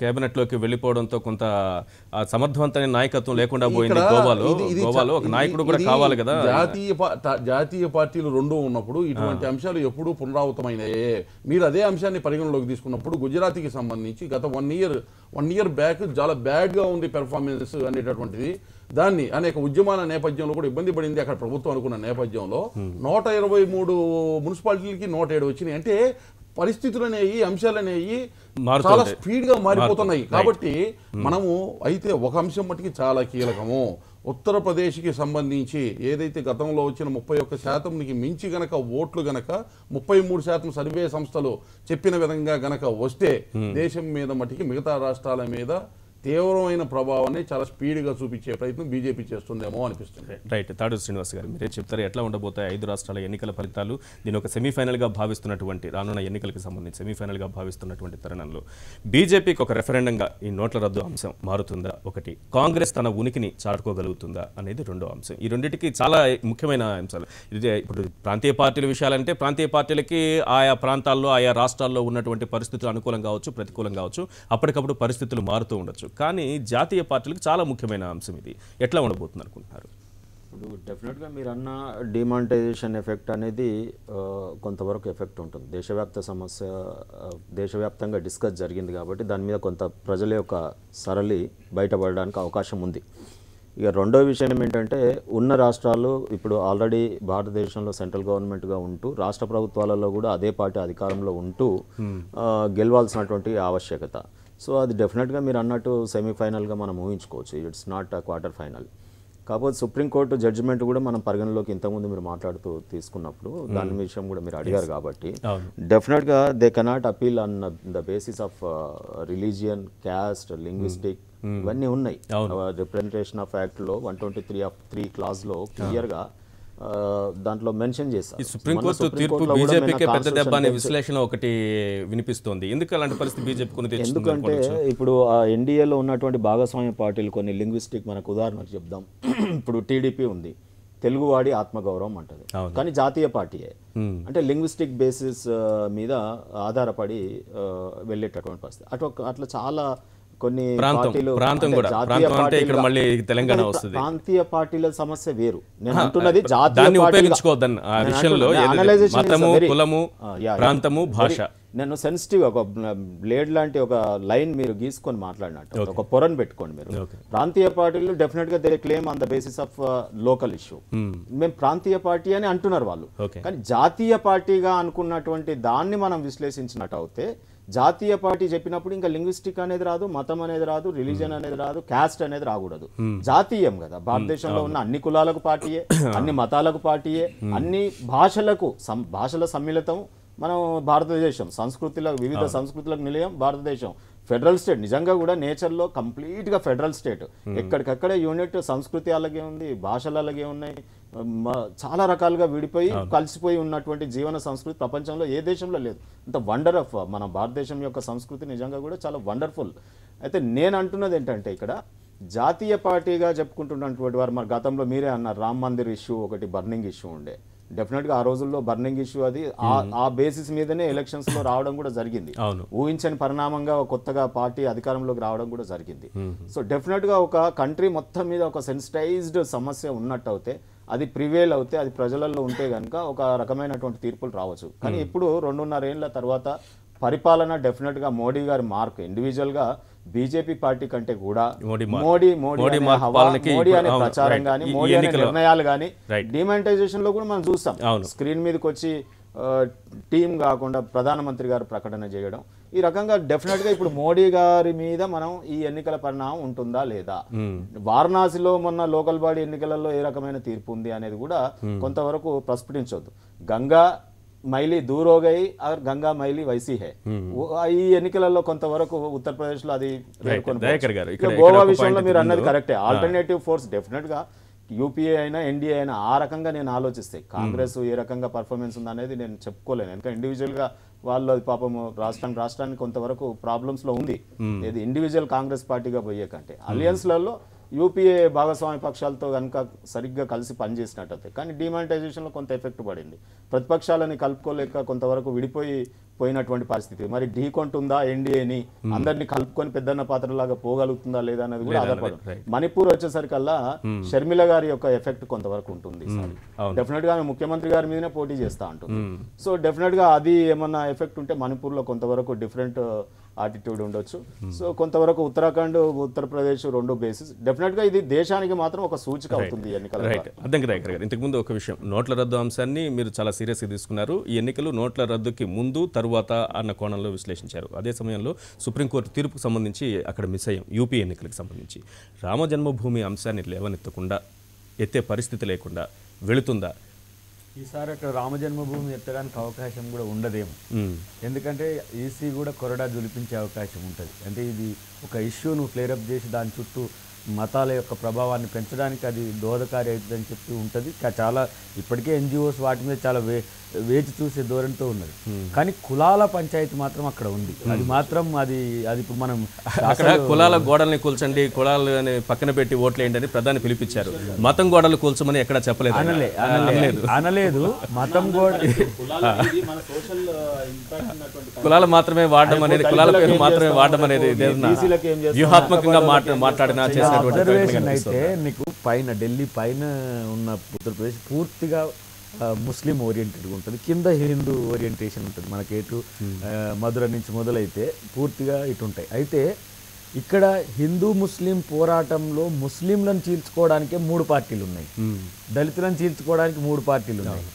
కేబినెట్ లోకి వెళ్ళిపోవడంతో కొంత సమర్థవంతమైన నాయకత్వం లేకుండా పోయింది. గోవాలో ఒక నాయకుడు కూడా కావాలి కదా. జాతీయ పార్టీలు రెండు ఉన్నప్పుడు ఇటువంటి అంశాలు ఎప్పుడూ పునరావృతమైనాయే. మీరు అదే అంశాన్ని పరిగణలోకి తీసుకున్నప్పుడు గుజరాత్కి సంబంధించి గత 1 ఇయర్ బ్యాక్ చాలా బ్యాడ్ గా ఉంది పెర్ఫార్మెన్స్ అనేటటువంటిది. దాన్ని అనేక ఉద్యమాల నేపథ్యంలో కూడా ఇబ్బంది పడింది అక్కడ ప్రభుత్వం అనుకున్న నేపథ్యంలో 123 మున్సిపాలిటీలకి 107 వచ్చినాయి. అంటే పరిస్థితులు అనేవి అంశాలు అనేవి చాలా స్పీడ్ గా మారిపోతున్నాయి. కాబట్టి మనము అయితే ఒక అంశం మట్టుకి చాలా కీలకము. ఉత్తరప్రదేశ్కి సంబంధించి ఏదైతే గతంలో వచ్చిన 31% మించి గనక ఓట్లు గనక 33% సర్వే సంస్థలు చెప్పిన విధంగా గనక వస్తే దేశం మీద మట్టికి మిగతా రాష్ట్రాల మీద తీవ్రమైన ప్రభావాన్ని చాలా స్పీడ్గా చూపించే ప్రయత్నం బీజేపీ చేస్తుందేమో అనిపిస్తుంది. రైట్. తాడు శ్రీనివాస్ గారు మీరే చెప్తారు ఎట్లా ఉండబోతాయి 5 రాష్ట్రాల ఎన్నికల ఫలితాలు? దీని ఒక సెమీఫైనల్గా భావిస్తున్నటువంటి రానున్న ఎన్నికలకు సంబంధించి సెమీఫైనల్గా భావిస్తున్నటువంటి తరుణంలో బీజేపీకి ఒక రెఫరెండంగా ఈ నోట్ల రద్దు అంశం మారుతుందా ఒకటి, కాంగ్రెస్ తన ఉనికిని చాటుకోగలుగుతుందా అనేది రెండో అంశం. ఈ రెండింటికి చాలా ముఖ్యమైన అంశాలు. ఇది ఇప్పుడు ప్రాంతీయ పార్టీల విషయాలంటే ప్రాంతీయ పార్టీలకి ఆయా ప్రాంతాల్లో ఆయా రాష్ట్రాల్లో ఉన్నటువంటి పరిస్థితులు అనుకూలం కావచ్చు, ప్రతికూలం కావచ్చు, అప్పటికప్పుడు పరిస్థితులు మారుతూ ఉండొచ్చు. కానీ జాతీయ పార్టీలకు చాలా ముఖ్యమైన అంశం ఇది. ఎట్లా ఉండబోతుంది అనుకుంటున్నారు? ఇప్పుడు డెఫినెట్గా మీరు అన్న డిమానిటైజేషన్ ఎఫెక్ట్ అనేది కొంతవరకు ఎఫెక్ట్ ఉంటుంది. దేశవ్యాప్తంగా డిస్కస్ జరిగింది కాబట్టి దాని మీద కొంత ప్రజల యొక్క సరళి బయటపడడానికి అవకాశం ఉంది. ఇక రెండో విషయం ఏంటంటే ఉన్న రాష్ట్రాలు ఇప్పుడు ఆల్రెడీ భారతదేశంలో సెంట్రల్ గవర్నమెంట్గా ఉంటూ రాష్ట్ర ప్రభుత్వాలలో కూడా అదే పార్టీ అధికారంలో ఉంటూ గెలవాల్సినటువంటి ఆవశ్యకత. సో అది డెఫినెట్గా మీరు అన్నట్టు సెమీఫైనల్గా మనం ఊహించుకోవచ్చు. It's not quarter final. కాకపోతే సుప్రీంకోర్టు జడ్జిమెంట్ కూడా మనం పరిగణలోకి ఇంతకుముందు మీరు మాట్లాడుతూ తీసుకున్నప్పుడు దాని విషయం కూడా మీరు అడిగారు కాబట్టి డెఫినెట్గా they cannot appeal on the basis of religion, caste, linguistic ఇవన్నీ ఉన్నాయి. రిప్రజెంటేషన్ ఆఫ్ యాక్ట్లో 123 క్లాజ్లో క్లియర్గా దాంట్లో మెన్షన్ చేశారు. ఈ సుప్రీంకోర్టు తీర్పు బీజేపీకే పెద్ద దెబ్బ అనే విశ్లేషణ ఒకటి వినిపిస్తోంది. ఎందుకు అలాంటి పరిస్థితి బీజేపీ కొని తెచ్చింది? ఎందుకంటే ఇప్పుడు ఆ ఎన్డీఏలో ఉన్నటువంటి భాగస్వామ్య పార్టీలు కొన్ని లింగ్విస్టిక్, మనకు ఉదాహరణకు చెప్దాం, ఇప్పుడు టీడీపీ ఉంది, తెలుగువాడి ఆత్మగౌరవం అంటది, కానీ జాతీయ పార్టీయే. అంటే లింగ్విస్టిక్ బేసిస్ మీద ఆధారపడి వెళ్ళేటటువంటి పరిస్థితి. అట్లా చాలా కొన్ని పార్టీలు, ప్రాంతీయ పార్టీల సమస్య వేరు. నేను అంటున్నది నేను సెన్సిటివ్ ఒక బ్లేడ్ లాంటి ఒక లైన్ మీరు గీసుకొని మాట్లాడినట్టు ఒక పొరను పెట్టుకోండి మీరు. ప్రాంతీయ పార్టీలు డెఫినెట్ గా they claim on the basis of local issue. మేము ప్రాంతీయ పార్టీ అని అంటున్నారు వాళ్ళు, కానీ జాతీయ పార్టీగా అనుకున్నటువంటి దాన్ని మనం విశ్లేషించినట్టు అయితే జాతీయ పార్టీ చెప్పినప్పుడు ఇంకా లింగ్విస్టిక్ అనేది రాదు, మతం అనేది రాదు, రిలీజన్ అనేది రాదు, క్యాస్ట్ అనేది రాకూడదు. జాతీయం కదా, భారతదేశంలో ఉన్న అన్ని కులాలకు పార్టీయే, అన్ని మతాలకు పార్టీయే, అన్ని భాషల సమ్మిళితం మనం భారతదేశం. వివిధ సంస్కృతులకు నిలయం భారతదేశం. ఫెడరల్ స్టేట్ నిజంగా కూడా నేచర్లో కంప్లీట్గా ఫెడరల్ స్టేట్. ఎక్కడికక్కడే యూనిట్, సంస్కృతి అలాగే ఉంది, భాషలు అలాగే ఉన్నాయి, చాలా రకాలుగా విడిపోయి కలిసిపోయి ఉన్నటువంటి జీవన సంస్కృతి ప్రపంచంలో ఏ దేశంలో లేదు. అంత వండర్ ఆఫ్ మన భారతదేశం యొక్క సంస్కృతి నిజంగా కూడా చాలా వండర్ఫుల్. అయితే నేను అంటున్నది ఏంటంటే ఇక్కడ జాతీయ పార్టీగా చెప్పుకుంటున్నటువంటి వారు, మరి గతంలో మీరే అన్నారు రామ్ మందిర్ ఇష్యూ ఒకటి బర్నింగ్ ఇష్యూ ఉండే. డెఫినెట్గా ఆ రోజుల్లో బర్నింగ్ ఇష్యూ అది ఆ బేసిస్ మీదనే ఎలక్షన్స్ లో రావడం కూడా జరిగింది. ఊహించని పరిణామంగా కొత్తగా పార్టీ అధికారంలోకి రావడం కూడా జరిగింది. సో డెఫినెట్ గా ఒక కంట్రీ మొత్తం మీద ఒక సెన్సిటైజ్డ్ సమస్య ఉన్నట్టు అయితే, అది ప్రివేల్ అవుతే, అది ప్రజలలో ఉంటే కనుక ఒక రకమైనటువంటి తీర్పులు రావచ్చు. కానీ ఇప్పుడు 2.5 ఏళ్ల తర్వాత పరిపాలన డెఫినెట్ గా మోడీ గారి మార్క్ ఇండివిజువల్ గా బీజేపీ పార్టీ కంటే కూడా మోడీ అనే ప్రచారం కానీ, మోడీ అనే నిర్ణయాలు కానీ, డిమానిటైజేషన్ లో కూడా మనం చూస్తాం. స్క్రీన్ మీదకి వచ్చి టీం కాకుండా ప్రధానమంత్రి గారు ప్రకటన చేయడం, ఈ రకంగా డెఫినెట్ గా ఇప్పుడు మోడీ గారి మీద మనం ఈ ఎన్నికల పరిణామం ఉంటుందా లేదా, వారణాసిలో మొన్న లోకల్ బాడీ ఎన్నికలలో ఏ రకమైన తీర్పు ఉంది అనేది కూడా కొంతవరకు ప్రస్ఫుటించొద్దు. గంగా మైలీ దూర్ హో గయి और గంగా మైలీ వైసీ హై. ఈ ఎన్నికలలో కొంతవరకు ఉత్తరప్రదేశ్ లో అది గోవా విషయంలో మీరు అన్నది కరెక్టే. ఆల్టర్నేటివ్ ఫోర్స్ డెఫినెట్ గా యూపీఏ అయినా ఎన్డీఏ అయినా ఆ రకంగా నేను ఆలోచిస్తే కాంగ్రెస్ ఏ రకంగా పర్ఫార్మెన్స్ ఉందనేది నేను చెప్పుకోలేను. ఎందుకంటే ఇండివిజువల్ గా వాళ్ళు పాపం రాష్ట్రానికి కొంతవరకు ప్రాబ్లమ్స్ లో ఉంది. ఇది ఇండివిజువల్ కాంగ్రెస్ పార్టీగా పోయే కంటే అలియన్స్లలో యూపీఏ భాగస్వామ్య పక్షాలతో కనుక సరిగ్గా కలిసి పనిచేసినట్టయితే. కానీ డిమానిటైజేషన్లో కొంత ఎఫెక్ట్ పడింది, ప్రతిపక్షాలని కలుపుకోలేక కొంతవరకు పోయినటువంటి పరిస్థితి. మరి ఢీకొంటుందా ఎన్డీఏని, అందరినీ కలుపుకొని పెద్దన్న పాత్రలాగా పోగలుగుతుందా లేదా అనేది కూడా ఆధారపడు. మణిపూర్ వచ్చేసరికల్లా షర్మిల గారి యొక్క ఎఫెక్ట్ కొంతవరకు ఉంటుంది. డెఫినెట్ గా ముఖ్యమంత్రి గారి మీదనే పోటీ చేస్తా ఉంటుంది. సో డెఫినెట్ గా అది ఏమన్నా ఎఫెక్ట్ ఉంటే మణిపూర్ లో కొంతవరకు డిఫరెంట్ ఆటిట్యూడ్ ఉండొచ్చు. సో కొంతవరకు ఉత్తరాఖండ్, ఉత్తరప్రదేశ్ రెండు బేసిస్. డెఫినెట్ గా ఇది దేశానికి మాత్రం ఒక సూచిక అవుతుంది ఎన్నికల. ఇంతకుముందు ఒక విషయం, నోట్ల రద్దు అంశాన్ని మీరు చాలా సీరియస్గా తీసుకున్నారు. ఈ ఎన్నికలు నోట్ల రద్దుకి ముందు తరువాత అన్న కోణంలో విశ్లేషించారు. అదే సమయంలో సుప్రీంకోర్టు తీర్పుకు సంబంధించి అక్కడ మిస్ అయ్యాం. యూపీ ఎన్నికలకు సంబంధించి రామ జన్మభూమి అంశాన్ని లేవనెత్తకుండా, ఎత్తే పరిస్థితి లేకుండా వెళుతుందా? ఈసారి అక్కడ రామజన్మభూమి ఎత్తడానికి అవకాశం కూడా ఉండదేమో. ఎందుకంటే ఈసీ కూడా కొరడా జులిపించే అవకాశం ఉంటుంది. అంటే ఇది ఒక ఇష్యూను ఫ్లేరప్ చేసి దాని చుట్టూ మతాల యొక్క ప్రభావాన్ని పెంచడానికి అది దోహదకారి అవుతుందని చెప్పి ఉంటుంది. చాలా ఇప్పటికే ఎన్జిఓస్ వాటి మీద చాలా వేచి చూసే ధోరణితో ఉన్నది. కానీ కులాల పంచాయతీ మాత్రం అక్కడ ఉంది. అది మాత్రం అది ఇప్పుడు మనం అక్కడ కులాల గోడల్ని కూల్చండి, కులాలు పక్కన పెట్టి ఓట్లేయండి అని ప్రధాని పిలిపించారు. మతం గోడలు కూల్చమని ఎక్కడ చెప్పలేదు, అనలేదు. మతం గోడ కులాలు మాత్రమే వాడడం అనేది, కులాల పేరు మాత్రమే వాడడం అనేది వ్యూహాత్మకంగా మాట్లాడిన అబ్జర్వేషన్ అయితే నీకు పైన ఢిల్లీ పైన ఉన్న ఉత్తరప్రదేశ్ పూర్తిగా ముస్లిం ఓరియంటెడ్గా ఉంటుంది, కింద హిందూ ఓరియంటేషన్ ఉంటుంది. మనకి ఎటు మధుర నుంచి మొదలైతే పూర్తిగా ఇటు ఉంటాయి. అయితే ఇక్కడ హిందూ ముస్లిం పోరాటంలో ముస్లింలను చీల్చుకోవడానికే 3 పార్టీలు ఉన్నాయి, దళితులను చీల్చుకోవడానికి 3 పార్టీలు ఉన్నాయి.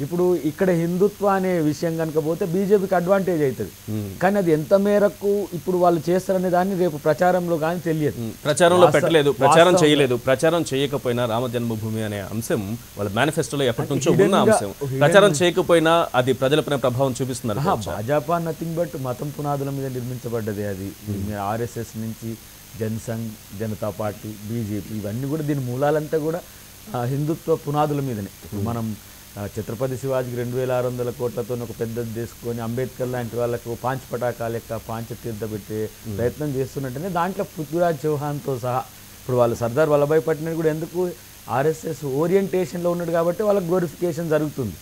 ఇప్పుడు ఇక్కడ హిందుత్వ అనే విషయం కనుక పోతే బీజేపీకి అడ్వాంటేజ్ అవుతుంది. కానీ అది ఎంత మేరకు ఇప్పుడు వాళ్ళు చేస్తారనే దాన్ని రేపు ప్రచారంలో కానీ తెలియదు. ప్రచారంలో పెట్టలేదు, ప్రచారం చేయలేదు. ప్రచారం చేయకపోయినా రామ జన్మభూమి అనే అంశం వాళ్ళ మేనిఫెస్టోలో ఎప్పటి నుంచో ఉన్న అంశం. ప్రచారం చేయకపోయినా అది ప్రజలపైన ప్రభావం చూపిస్తున్నారు. భాజపా నథింగ్ బట్ మతం పునాదుల మీద నిర్మించబడ్డది. అది ఆర్ఎస్ఎస్ నుంచి జనసంఘ్, జనతా పార్టీ, బీజేపీ, ఇవన్నీ కూడా దీని మూలాలంతా కూడా హిందుత్వ పునాదుల మీదనే. ఇప్పుడు మనం ఛత్రపతి శివాజీకి 2600 కోట్లతో ఒక పెద్దది తీసుకొని అంబేద్కర్ లాంటి వాళ్ళకు పాంచ్ పటాకాల యొక్క పాంచతీర్థ పెట్టే ప్రయత్నం చేస్తున్నట్టనే దాంట్లో పృథ్వీరాజ్ చౌహాన్తో సహా ఇప్పుడు వాళ్ళు సర్దార్ వల్లభాయ్ పటేల్ కూడా ఎందుకు ఆర్ఎస్ఎస్ ఓరియంటేషన్లో ఉన్నాడు కాబట్టి వాళ్ళకి గ్లోరిఫికేషన్ జరుగుతుంది.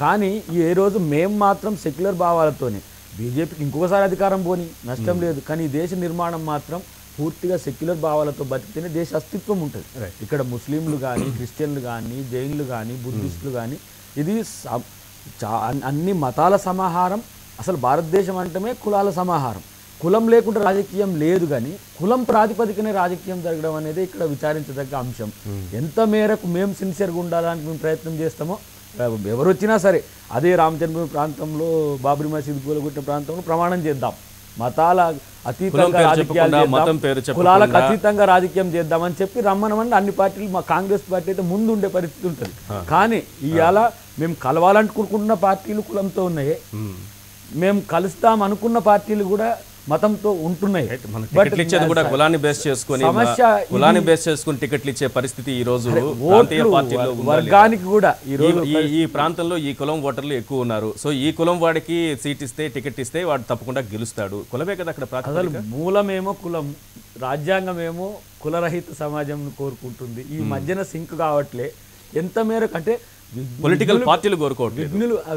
కానీ ఏ రోజు మేము మాత్రం సెక్యులర్ భావాలతోనే బీజేపీకి ఇంకొకసారి అధికారం పోని నష్టం లేదు, కానీ ఈ దేశ నిర్మాణం మాత్రం పూర్తిగా సెక్యులర్ భావాలతో బతికితేనే దేశ అస్తిత్వం ఉంటుంది. ఇక్కడ ముస్లింలు కానీ క్రిస్టియన్లు కానీ జైన్లు కానీ బుద్ధిస్టులు కానీ ఇది అన్ని మతాల సమాహారం. అసలు భారతదేశం అంటమే కులాల సమాహారం. కులం లేకుండా రాజకీయం లేదు, కానీ కులం ప్రాతిపదికనే రాజకీయం జరగడం అనేది ఇక్కడ విచారించదగ్గ అంశం. ఎంత మేరకు మేము సిన్సియర్గా ఉండాలని మేము ప్రయత్నం చేస్తామో ఎవరు వచ్చినా సరే అదే రామచంద్రపురం ప్రాంతంలో బాబ్రీ మసీద్ కూలగొట్టిన ప్రాంతంలో ప్రమాణం చేద్దాం, మతాల అతీతంగా రాజకీయాలు చేద్దాం, కులాలకు అతీతంగా రాజకీయం చేద్దామని చెప్పి రమ్మనమని అన్ని పార్టీలు, మా కాంగ్రెస్ పార్టీ అయితే ముందు ఉండే పరిస్థితి ఉంటుంది. కానీ ఇవాళ మేము కలవాలనుకుంటున్న పార్టీలు కులంతో ఉన్నాయి, మేము కలుస్తాం అనుకున్న పార్టీలు కూడా మతంతో ఉంటున్నాయి. టికెట్లు ఇచ్చేది కూడా కులాన్ని బేస్ చేసుకుని టికెట్లు ఇచ్చే పరిస్థితి ఈ రోజు ప్రాంతీయ పార్టీలో వర్గానికి కూడా ఈ ప్రాంతంలో ఈ కులం ఓటర్లు ఎక్కువ ఉన్నారు. సో ఈ కులం వాడికి సీట్ ఇస్తే టికెట్ ఇస్తే వాడు తప్పకుండా గెలుస్తాడు. కులమే కదా అక్కడ అసలు మూలమేమో కులం, రాజ్యాంగమేమో కులరహిత సమాజం కోరుకుంటుంది. ఈ మధ్యన సింక్ కావట్లే. ఎంత మేరకు అంటే పొలిటికల్ పార్టీలు కోరుకోవట్లేదు.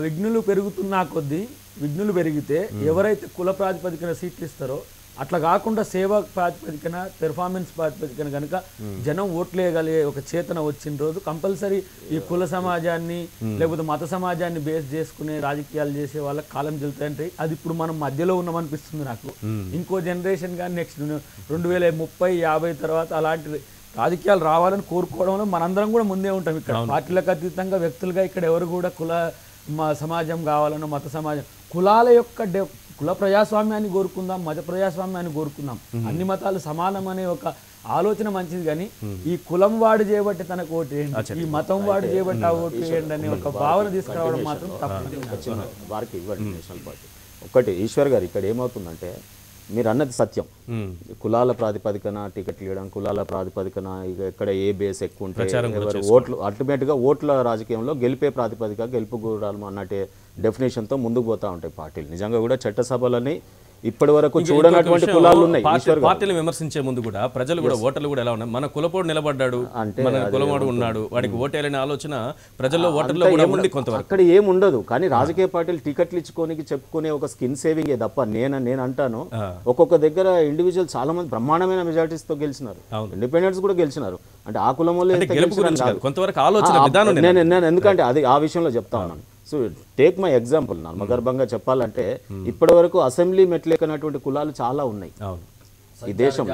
విఘ్నులు పెరుగుతున్నా కొద్దీ విఘ్నులు పెరిగితే ఎవరైతే కుల ప్రాతిపదికన సీట్లు ఇస్తారో అట్లా కాకుండా సేవా ప్రాతిపదికన పెర్ఫార్మెన్స్ ప్రాతిపదికన కనుక జనం ఓట్లేయగలిగే ఒక చేతన వచ్చిన రోజు కంపల్సరీ ఈ కుల సమాజాన్ని లేకపోతే మత సమాజాన్ని బేస్ చేసుకునే రాజకీయాలు చేసే వాళ్ళకి కాలం చెల్తాయంటే అది ఇప్పుడు మనం మధ్యలో ఉన్నామనిపిస్తుంది నాకు. ఇంకో జనరేషన్ కానీ నెక్స్ట్ 2030, 50 తర్వాత అలాంటి రాజకీయాలు రావాలని కోరుకోవడంలో మనందరం కూడా ముందే ఉంటాం. ఇక్కడ పార్టీలకు అతీతంగా వ్యక్తులుగా ఇక్కడ ఎవరు కూడా కుల సమాజం కావాలనో మత సమాజం కులాల యొక్క కుల ప్రజాస్వామ్యాన్ని కోరుకుందాం, మత ప్రజాస్వామ్యాన్ని కోరుకుందాం, అన్ని మతాలు సమానం అనే ఒక ఆలోచన మంచిది. కానీ ఈ కులం వాడు చేయబట్టి తనకు ఓటు వేయండి, ఈ మతం వాడు చేయబట్టి ఆ ఓటు వేయండి అనే ఒక భావన తీసుకురావడం మాత్రం తప్పు. వారికి ఇవ్వండి నేషనల్ పార్టీ. ఒకటి ఈశ్వర్ గారు ఇక్కడ ఏమవుతుందంటే మీరు అన్నది సత్యం. కులాల ప్రాతిపదికన టికెట్లు ఇవ్వడం, కులాల ప్రాతిపదికన ఇక ఎక్కడ ఏ బేస్ ఎక్కువ ఉంటే ఓట్లు అల్టిమేట్గా ఓట్ల రాజకీయంలో గెలిపే ప్రాతిపదిక గెలుపు గురాలు అన్నట్టే డెఫినేషన్తో ముందుకు పోతూ ఉంటాయి పార్టీలు. నిజంగా కూడా చట్టసభలని ఇప్పటి వరకు చూడనటువంటి కులాలు ఉన్నాయి. పార్టీలు విమర్శించే ముందు కూడా ప్రజలు కూడా ఓటర్లు కూడా ఎలా ఉన్నారు, మన కులపోడు నిలబడ్డాడు అంటే మన కులవాడు ఉన్నాడు వాడికి ఓటేయాలనే ఆలోచన ప్రజల్లో ఓటర్లో కూడా ఉంది కొంతవరకు. అక్కడ ఏముండదు, కానీ రాజకీయ పార్టీలు టికెట్లు ఇచ్చుకోనికి చెప్పుకునే ఒక స్కిన్ సేవింగే తప్ప నేను అంటాను ఒక్కొక్క దగ్గర ఇండివిజువల్ చాలా మంది బ్రహ్మాండమైన మెజారిటీస్ తో గెలిచినారు, ఇండిపెండెంట్స్ కూడా గెలిచినారు. అంటే ఆ కులం వల్ల కొంతవరకు ఆలోచన విధానం నేను ఎందుకంటే అది ఆ విషయంలో చెప్తా ఉన్నాను. సో టేక్ మై ఎగ్జాంపుల్, నర్మగర్భంగా చెప్పాలంటే ఇప్పటి వరకు అసెంబ్లీ మెట్లెక్కనటువంటి కులాలు చాలా ఉన్నాయి ఈ దేశం,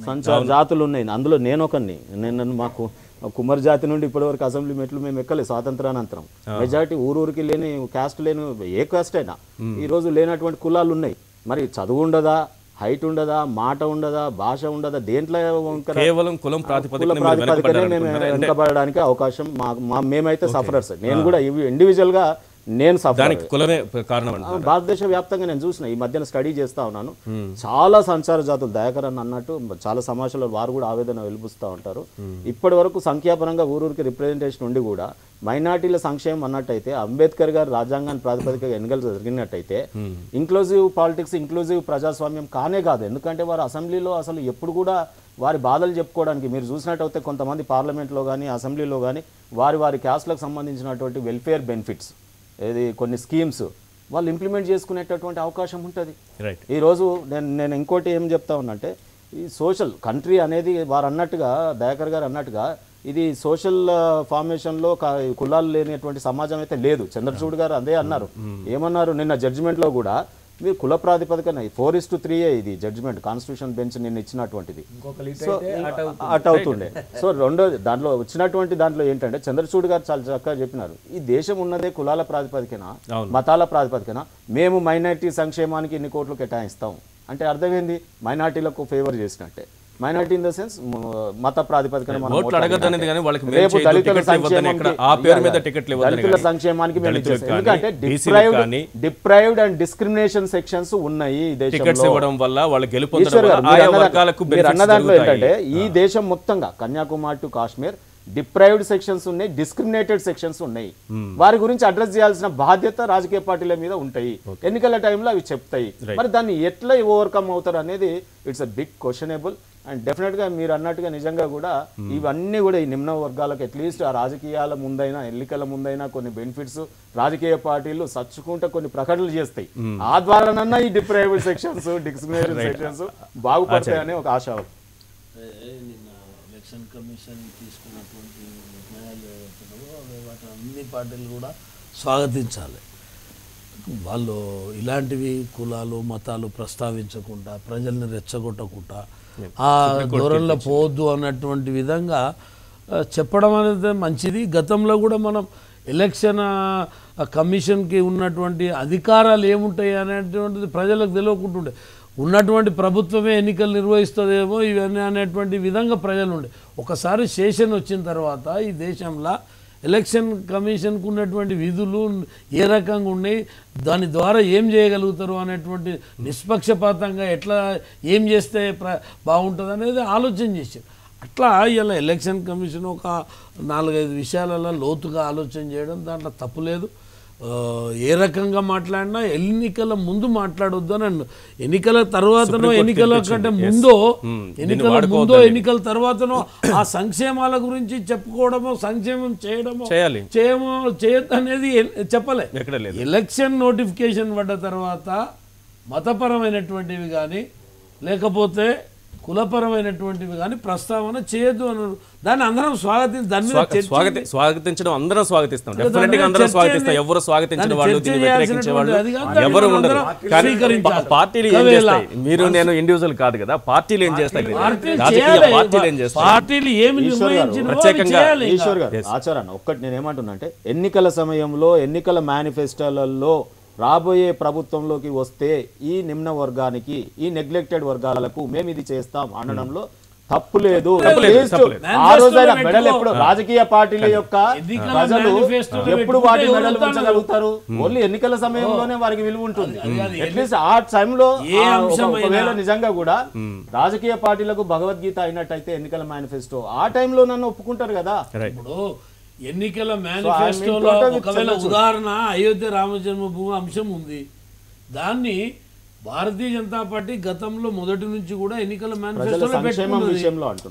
సంచార జాతులు ఉన్నాయి. అందులో నేను మాకు కుమార్ జాతి నుండి ఇప్పటి వరకు అసెంబ్లీ మెట్లు మేము ఎక్కలేదు స్వాతంత్రానంతరం. మెజారిటీ ఊరూరికి లేని క్యాస్ట్ లేని ఏ క్యాస్ట్ అయినా ఈ రోజు లేనటువంటి కులాలు ఉన్నాయి. మరి చదువు ఉండదా, హైట్ ఉండదా, మాట ఉండదా, భాష ఉండదా, దేంట్లో కేవలం కులం ప్రాతిపదికనే మేము వెనుకబడడానికి అవకాశం మేమైతే సఫరర్స్. నేను కూడా ఇండివిజువల్ గా నేను కులమే కారణం. భారతదేశ వ్యాప్తంగా నేను చూసిన ఈ మధ్యన స్టడీ చేస్తా ఉన్నాను, చాలా సంచార జాతులు దయాకర్ అని అన్నట్టు చాలా సమాజంలో వారు కూడా ఆవేదన వెలుపుస్తూ ఉంటారు. ఇప్పటి వరకు సంఖ్యాపరంగా ఊరూరికి రిప్రజెంటేషన్ ఉండి కూడా మైనార్టీల సంక్షేమం అన్నట్టయితే అంబేద్కర్ గారు రాజ్యాంగాన్ని ప్రాతిపదికగా ఎన్నికలు జరిగినట్టయితే ఇంక్లూజివ్ పాలిటిక్స్, ఇంక్లూజివ్ ప్రజాస్వామ్యం కానే కాదు. ఎందుకంటే వారు అసెంబ్లీలో అసలు ఎప్పుడు కూడా వారి బాధలు చెప్పుకోవడానికి మీరు చూసినట్టయితే కొంతమంది పార్లమెంట్లో కానీ అసెంబ్లీలో కానీ వారి క్యాస్ట్లకు సంబంధించినటువంటి వెల్ఫేర్ బెనిఫిట్స్ ఏది కొన్ని స్కీమ్స్ వాళ్ళు ఇంప్లిమెంట్ చేసుకునేటటువంటి అవకాశం ఉంటుంది. ఈరోజు నేను ఇంకోటి ఏం చెప్తా ఉన్నంటే ఈ సోషల్ కంట్రీ అనేది వారు అన్నట్టుగా దయాకర్ గారు అన్నట్టుగా ఇది సోషల్ ఫార్మేషన్లో కులాలు లేనటువంటి సమాజం అయితే లేదు. చంద్రచూడ్ గారు అదే అన్నారు. ఏమన్నారు నిన్న జడ్జిమెంట్లో కూడా మీరు కుల ప్రాతిపదికన 4:3 ఇది జడ్జిమెంట్ కాన్స్టిట్యూషన్ బెంచ్ నిన్న ఇచ్చినటువంటిది. సో అట్ అవుతుండే. సో రెండో దాంట్లో వచ్చినటువంటి దాంట్లో ఏంటంటే చంద్రచూడ్ గారు చాలా చక్కగా చెప్పినారు, ఈ దేశం ఉన్నదే కులాల ప్రాతిపదికన మతాల ప్రాతిపదికన, మేము మైనారిటీ సంక్షేమానికి ఇన్ని కోట్లు కేటాయిస్తాం అంటే అర్థమైంది మైనారిటీలకు ఫేవర్ చేసినట్టే. మైనారిటీ ఇన్ ద సెన్స్ మత ప్రాతిపదికన రేపు దళితుల సంక్షేమానికి ఎందుకంటే డిప్రైవ్డ్ అండ్ డిస్క్రిమినేషన్ సెక్షన్స్ ఉన్నాయి ఈ దేశంలో. మీరు అన్న దాంట్లో ఏంటంటే ఈ దేశం మొత్తంగా Kanyakumari to Kashmir deprived sections ఉన్నాయి, డిస్క్రిమినేటెడ్ సెక్షన్స్ ఉన్నాయి. వారి గురించి అడ్రస్ చేయాల్సిన బాధ్యత రాజకీయ పార్టీల మీద ఉంటాయి. ఎన్నికల టైంలో అవి చెప్తాయి. మరి దాన్ని ఎట్లా ఓవర్కమ్ అవుతారు అనేది it's a big questionable. And డెఫినెట్గా మీరు అన్నట్టుగా నిజంగా కూడా ఇవన్నీ కూడా ఈ నిమ్న వర్గాలకు అట్లీస్ట్ ఆ రాజకీయాల ముందైనా ఎన్నికల ముందైనా కొన్ని బెనిఫిట్స్ రాజకీయ పార్టీలు సచ్చుకుంటే కొన్ని ప్రకటనలు చేస్తాయి. ఆ ద్వారానన్నా ఈ డిప్రైవ్డ్ సెక్షన్స్, డిస్క్రిమినేటెడ్ సెక్షన్స్ బాగుపడతాయని ఒక ఆశావాదం. ఎలక్షన్ కమిషన్ తీసుకున్నటువంటి నిర్ణయాలు ఏవైతున్నావో వాటి అన్ని పార్టీలు కూడా స్వాగతించాలి. వాళ్ళు ఇలాంటివి కులాలు మతాలు ప్రస్తావించకుండా ప్రజల్ని రెచ్చగొట్టకుండా ఆ దూరంలో పోవద్దు అన్నటువంటి విధంగా చెప్పడం అనేది మంచిది. గతంలో కూడా మనం ఎలక్షన్ కమిషన్కి ఉన్నటువంటి అధికారాలు ఏముంటాయి అనేటువంటిది ప్రజలకు తెలియకుంటుండే. ఉన్నటువంటి ప్రభుత్వమే ఎన్నికలు నిర్వహిస్తుందేమో ఇవన్నీ అనేటువంటి విధంగా ప్రజలు ఉండే. ఒకసారి సెషన్ వచ్చిన తర్వాత ఈ దేశంలో ఎలక్షన్ కమిషన్కు ఉన్నటువంటి విధులు ఏ రకంగా ఉన్నాయి, దాని ద్వారా ఏం చేయగలుగుతారు అనేటువంటి నిష్పక్షపాతంగా ఎట్లా ఏం చేస్తే బాగుంటుంది అనేది ఆలోచన చేశారు. అట్లా ఇలా ఎలక్షన్ కమిషన్ ఒక 4-5 విషయాలలో లోతుగా ఆలోచన చేయడం దాంట్లో తప్పులేదు. ఏ రకంగా మాట్లాడినా ఎన్నికల ముందు మాట్లాడొద్దు అని అన్న. ఎన్నికల తర్వాతనో ఎన్నికల కంటే ముందో ఎన్నికల తర్వాతనో ఆ సంక్షేమాల గురించి చెప్పుకోవడమో సంక్షేమం చేయడమో చేయొద్దు అనేది చెప్పలే. ఎలక్షన్ నోటిఫికేషన్ పడ్డ తర్వాత మతపరమైనటువంటివి కానీ లేకపోతే కులపరమైనటువంటివి కానీ ప్రస్తావన చేయొద్దు అన్నారు. దాన్ని అందరం స్వాగతించడం అందరం స్వాగతిస్తాం. డెఫినెట్గా అందరం స్వాగతిస్తాం. ఎవరు స్వాగతించిన వాళ్ళు, దీన్ని వ్యతిరేకించే వాళ్ళు ఎవరు ఉండరు. పార్టీలు ఏం చేస్తాయి? మీరు నేను ఇండివిజువల్ కాదు కదా, పార్టీలు ఏం చేస్తాయి? రాజకీయ పార్టీలు ఏం చేస్తాయి? పార్టీలు ఏమి ప్రత్యేకంగా ఈశ్వర్ గారు ఆచారాన్ని ఒక్కటి నేను ఏమంటున్నా అంటే ఎన్నికల సమయంలో ఎన్నికల మేనిఫెస్టోలలో రాబోయే ప్రభుత్వంలోకి వస్తే ఈ నిమ్న వర్గానికి ఈ నెగ్లెక్టెడ్ వర్గాలకు మేము ఇది చేస్తాం అనడంలో తప్పు లేదు. ఆ రోజైనా మెడల్ ఎప్పుడు రాజకీయ పార్టీల యొక్క ప్రజలు ఎప్పుడు వాటి మెడల్ ఉంచగలుగుతారు? ఓన్లీ ఎన్నికల సమయంలోనే వారికి విలువ ఉంటుంది. అట్లీస్ట్ ఆ టైంలో ఒకవేళ నిజంగా కూడా రాజకీయ పార్టీలకు భగవద్గీత అయినట్టయితే ఎన్నికల మేనిఫెస్టో ఆ టైంలో నన్ను ఒప్పుకుంటారు కదా. ఇప్పుడు ఎన్నికల మేనిఫెస్టోలో ఒకవేళ ఉదాహరణ అయోధ్య రామ జన్మభూమి అంశం ఉంది. దాన్ని భారతీయ జనతా పార్టీ గతంలో మొదటి నుంచి కూడా ఎన్నికల మేనిఫెస్టోలో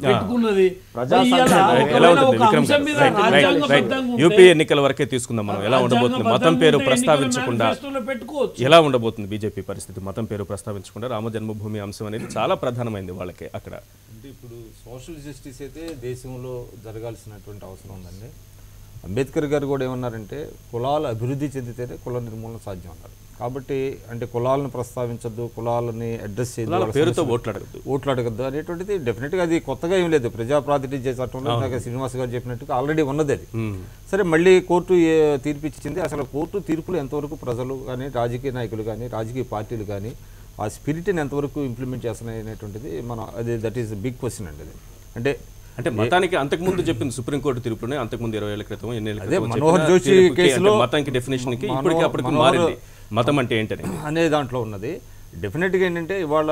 పెట్టుకున్నది. యూపీ ఎన్నికల వరకే తీసుకుందాం మనం. ఎలా ఉండబోతుంది? మతం పేరు ప్రస్తావించకుండా ఎలా ఉండబోతుంది బీజేపీ పరిస్థితి? మతం పేరు ప్రస్తావించకుండా రామ జన్మభూమి అంశం అనేది చాలా ప్రధానమైంది వాళ్ళకి అక్కడ. అంటే ఇప్పుడు సోషల్ జస్టిస్ అయితే దేశంలో జరగాల్సినటువంటి అవసరం ఉందండి. అంబేద్కర్ గారు కూడా ఏమన్నారంటే కులాలు అభివృద్ధి చెందితేనే కుల నిర్మూలన సాధ్యం అన్నారు. కాబట్టి అంటే కులాలను ప్రస్తావించద్దు, కులాలని అడ్రస్ చేయదు, పేరుతో ఓట్లాడగద్దు అనేటువంటిది డెఫినెట్గా అది కొత్తగా ఏం లేదు. ప్రజా ప్రాతినిధ్య చట్టంలో శ్రీనివాస్ గారు చెప్పినట్టుగా ఆల్రెడీ ఉన్నది అది. సరే మళ్ళీ కోర్టు తీర్పు ఇచ్చింది. అసలు కోర్టు తీర్పులు ఎంతవరకు ప్రజలు కానీ రాజకీయ నాయకులు కానీ రాజకీయ పార్టీలు కానీ ఆ స్పిరిట్ని ఎంతవరకు ఇంప్లిమెంట్ చేస్తున్నాయి అనేటువంటిది మనం అది దట్ ఈస్ బిగ్ క్వశ్చన్ అండి. అది అంటే మతానికి అంతకుముందు చెప్పింది సుప్రీంకోర్టు తీర్పునే అంతకుముందు 20 ఏళ్ల క్రితం మనోహర్ జోషి కేసులో మతానికి డెఫినేషన్ కి ఇప్పటికి అప్పటికి మారింది. మతం అంటే ఏంటని అనే దాంట్లో ఉన్నది. డెఫినెట్గా ఏంటంటే ఇవాళ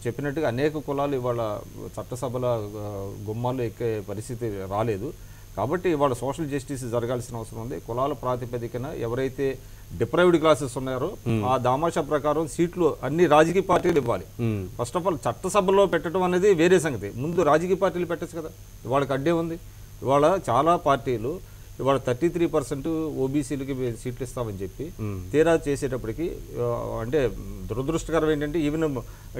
చెప్పినట్టుగా అనేక కులాలు ఇవాళ చట్టసభల గుమ్మాలు ఎక్కే పరిస్థితి రాలేదు. కాబట్టి ఇవాళ సోషల్ జస్టిస్ జరగాల్సిన అవసరం ఉంది. కులాల ప్రాతిపదికన ఎవరైతే డిప్రైవ్డ్ క్లాసెస్ ఉన్నారో ఆ దామాషా ప్రకారం సీట్లు అన్ని రాజకీయ పార్టీలు ఇవ్వాలి. ఫస్ట్ ఆఫ్ ఆల్ చట్టసభలో పెట్టడం అనేది వేరే సంగతి. ముందు రాజకీయ పార్టీలు పెట్టచ్చు కదా. ఇవాళకి అడ్డే ఉంది. ఇవాళ చాలా పార్టీలు ఇవాళ 33% ఓబీసీలకి సీట్లు ఇస్తామని చెప్పి తీరా చేసేటప్పటికి అంటే దురదృష్టకరం ఏంటంటే ఈవెన్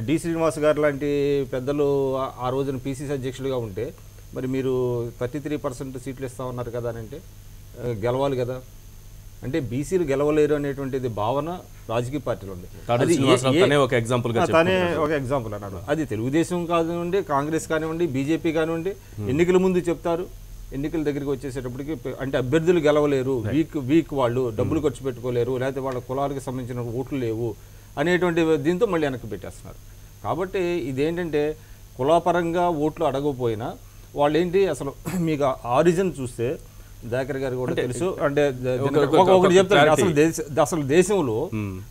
డి శ్రీనివాస్ గారు లాంటి పెద్దలు ఆ రోజున పీసీసీ అధ్యక్షులుగా ఉంటే మరి మీరు 33% సీట్లు ఇస్తామన్నారు కదా అని అంటే గెలవాలి కదా. అంటే బీసీలు గెలవలేరు అనేటువంటిది భావన రాజకీయ పార్టీలు ఉంది. తనే ఒక ఎగ్జాంపుల్ అన్నాడు. అది తెలుగుదేశం కానివ్వండి, కాంగ్రెస్ కానివ్వండి, బీజేపీ కానివ్వండి ఎన్నికల ముందు చెప్తారు. ఎన్నికల దగ్గరికి వచ్చేసేటప్పటికి అంటే అభ్యర్థులు గెలవలేరు, వీక్ వాళ్ళు డబ్బులు ఖర్చు పెట్టుకోలేరు, లేకపోతే వాళ్ళ కులాలకు సంబంధించిన ఓట్లు లేవు అనేటువంటి దీంతో మళ్ళీ వెనక్కి పెట్టేస్తున్నారు. కాబట్టి ఇదేంటంటే కులాపరంగా ఓట్లు అడగకపోయినా వాళ్ళు ఏంటి అసలు మీకు ఆరిజిన్ చూస్తే దాకర్ గారు కూడా తెలుసు. అంటే ఒకటి చెప్తారు అసలు దేశంలో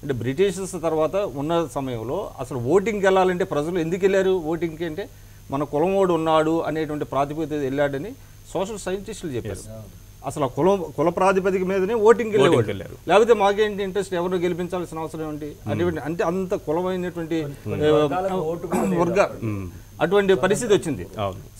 అంటే బ్రిటిషర్స్ తర్వాత ఉన్న సమయంలో అసలు ఓటింగ్కి వెళ్ళాలంటే ప్రజలు ఎందుకు వెళ్ళారు ఓటింగ్కి అంటే మన కులమోడు ఉన్నాడు అనేటువంటి ప్రాతిపదిక వెళ్ళాడని సోషల్ సైంటిస్టులు చెప్పారు. అసలు ఆ కుల ప్రాతిపదిక మీదనే ఓటింగ్ వెళ్ళేవాళ్ళు, వెళ్ళారు. లేకపోతే మాకేంటి ఇంట్రెస్ట్, ఎవరు గెలిపించాల్సిన అవసరం ఏంటి అంటే అంత కులమైనటువంటి వర్గ అటువంటి పరిస్థితి వచ్చింది.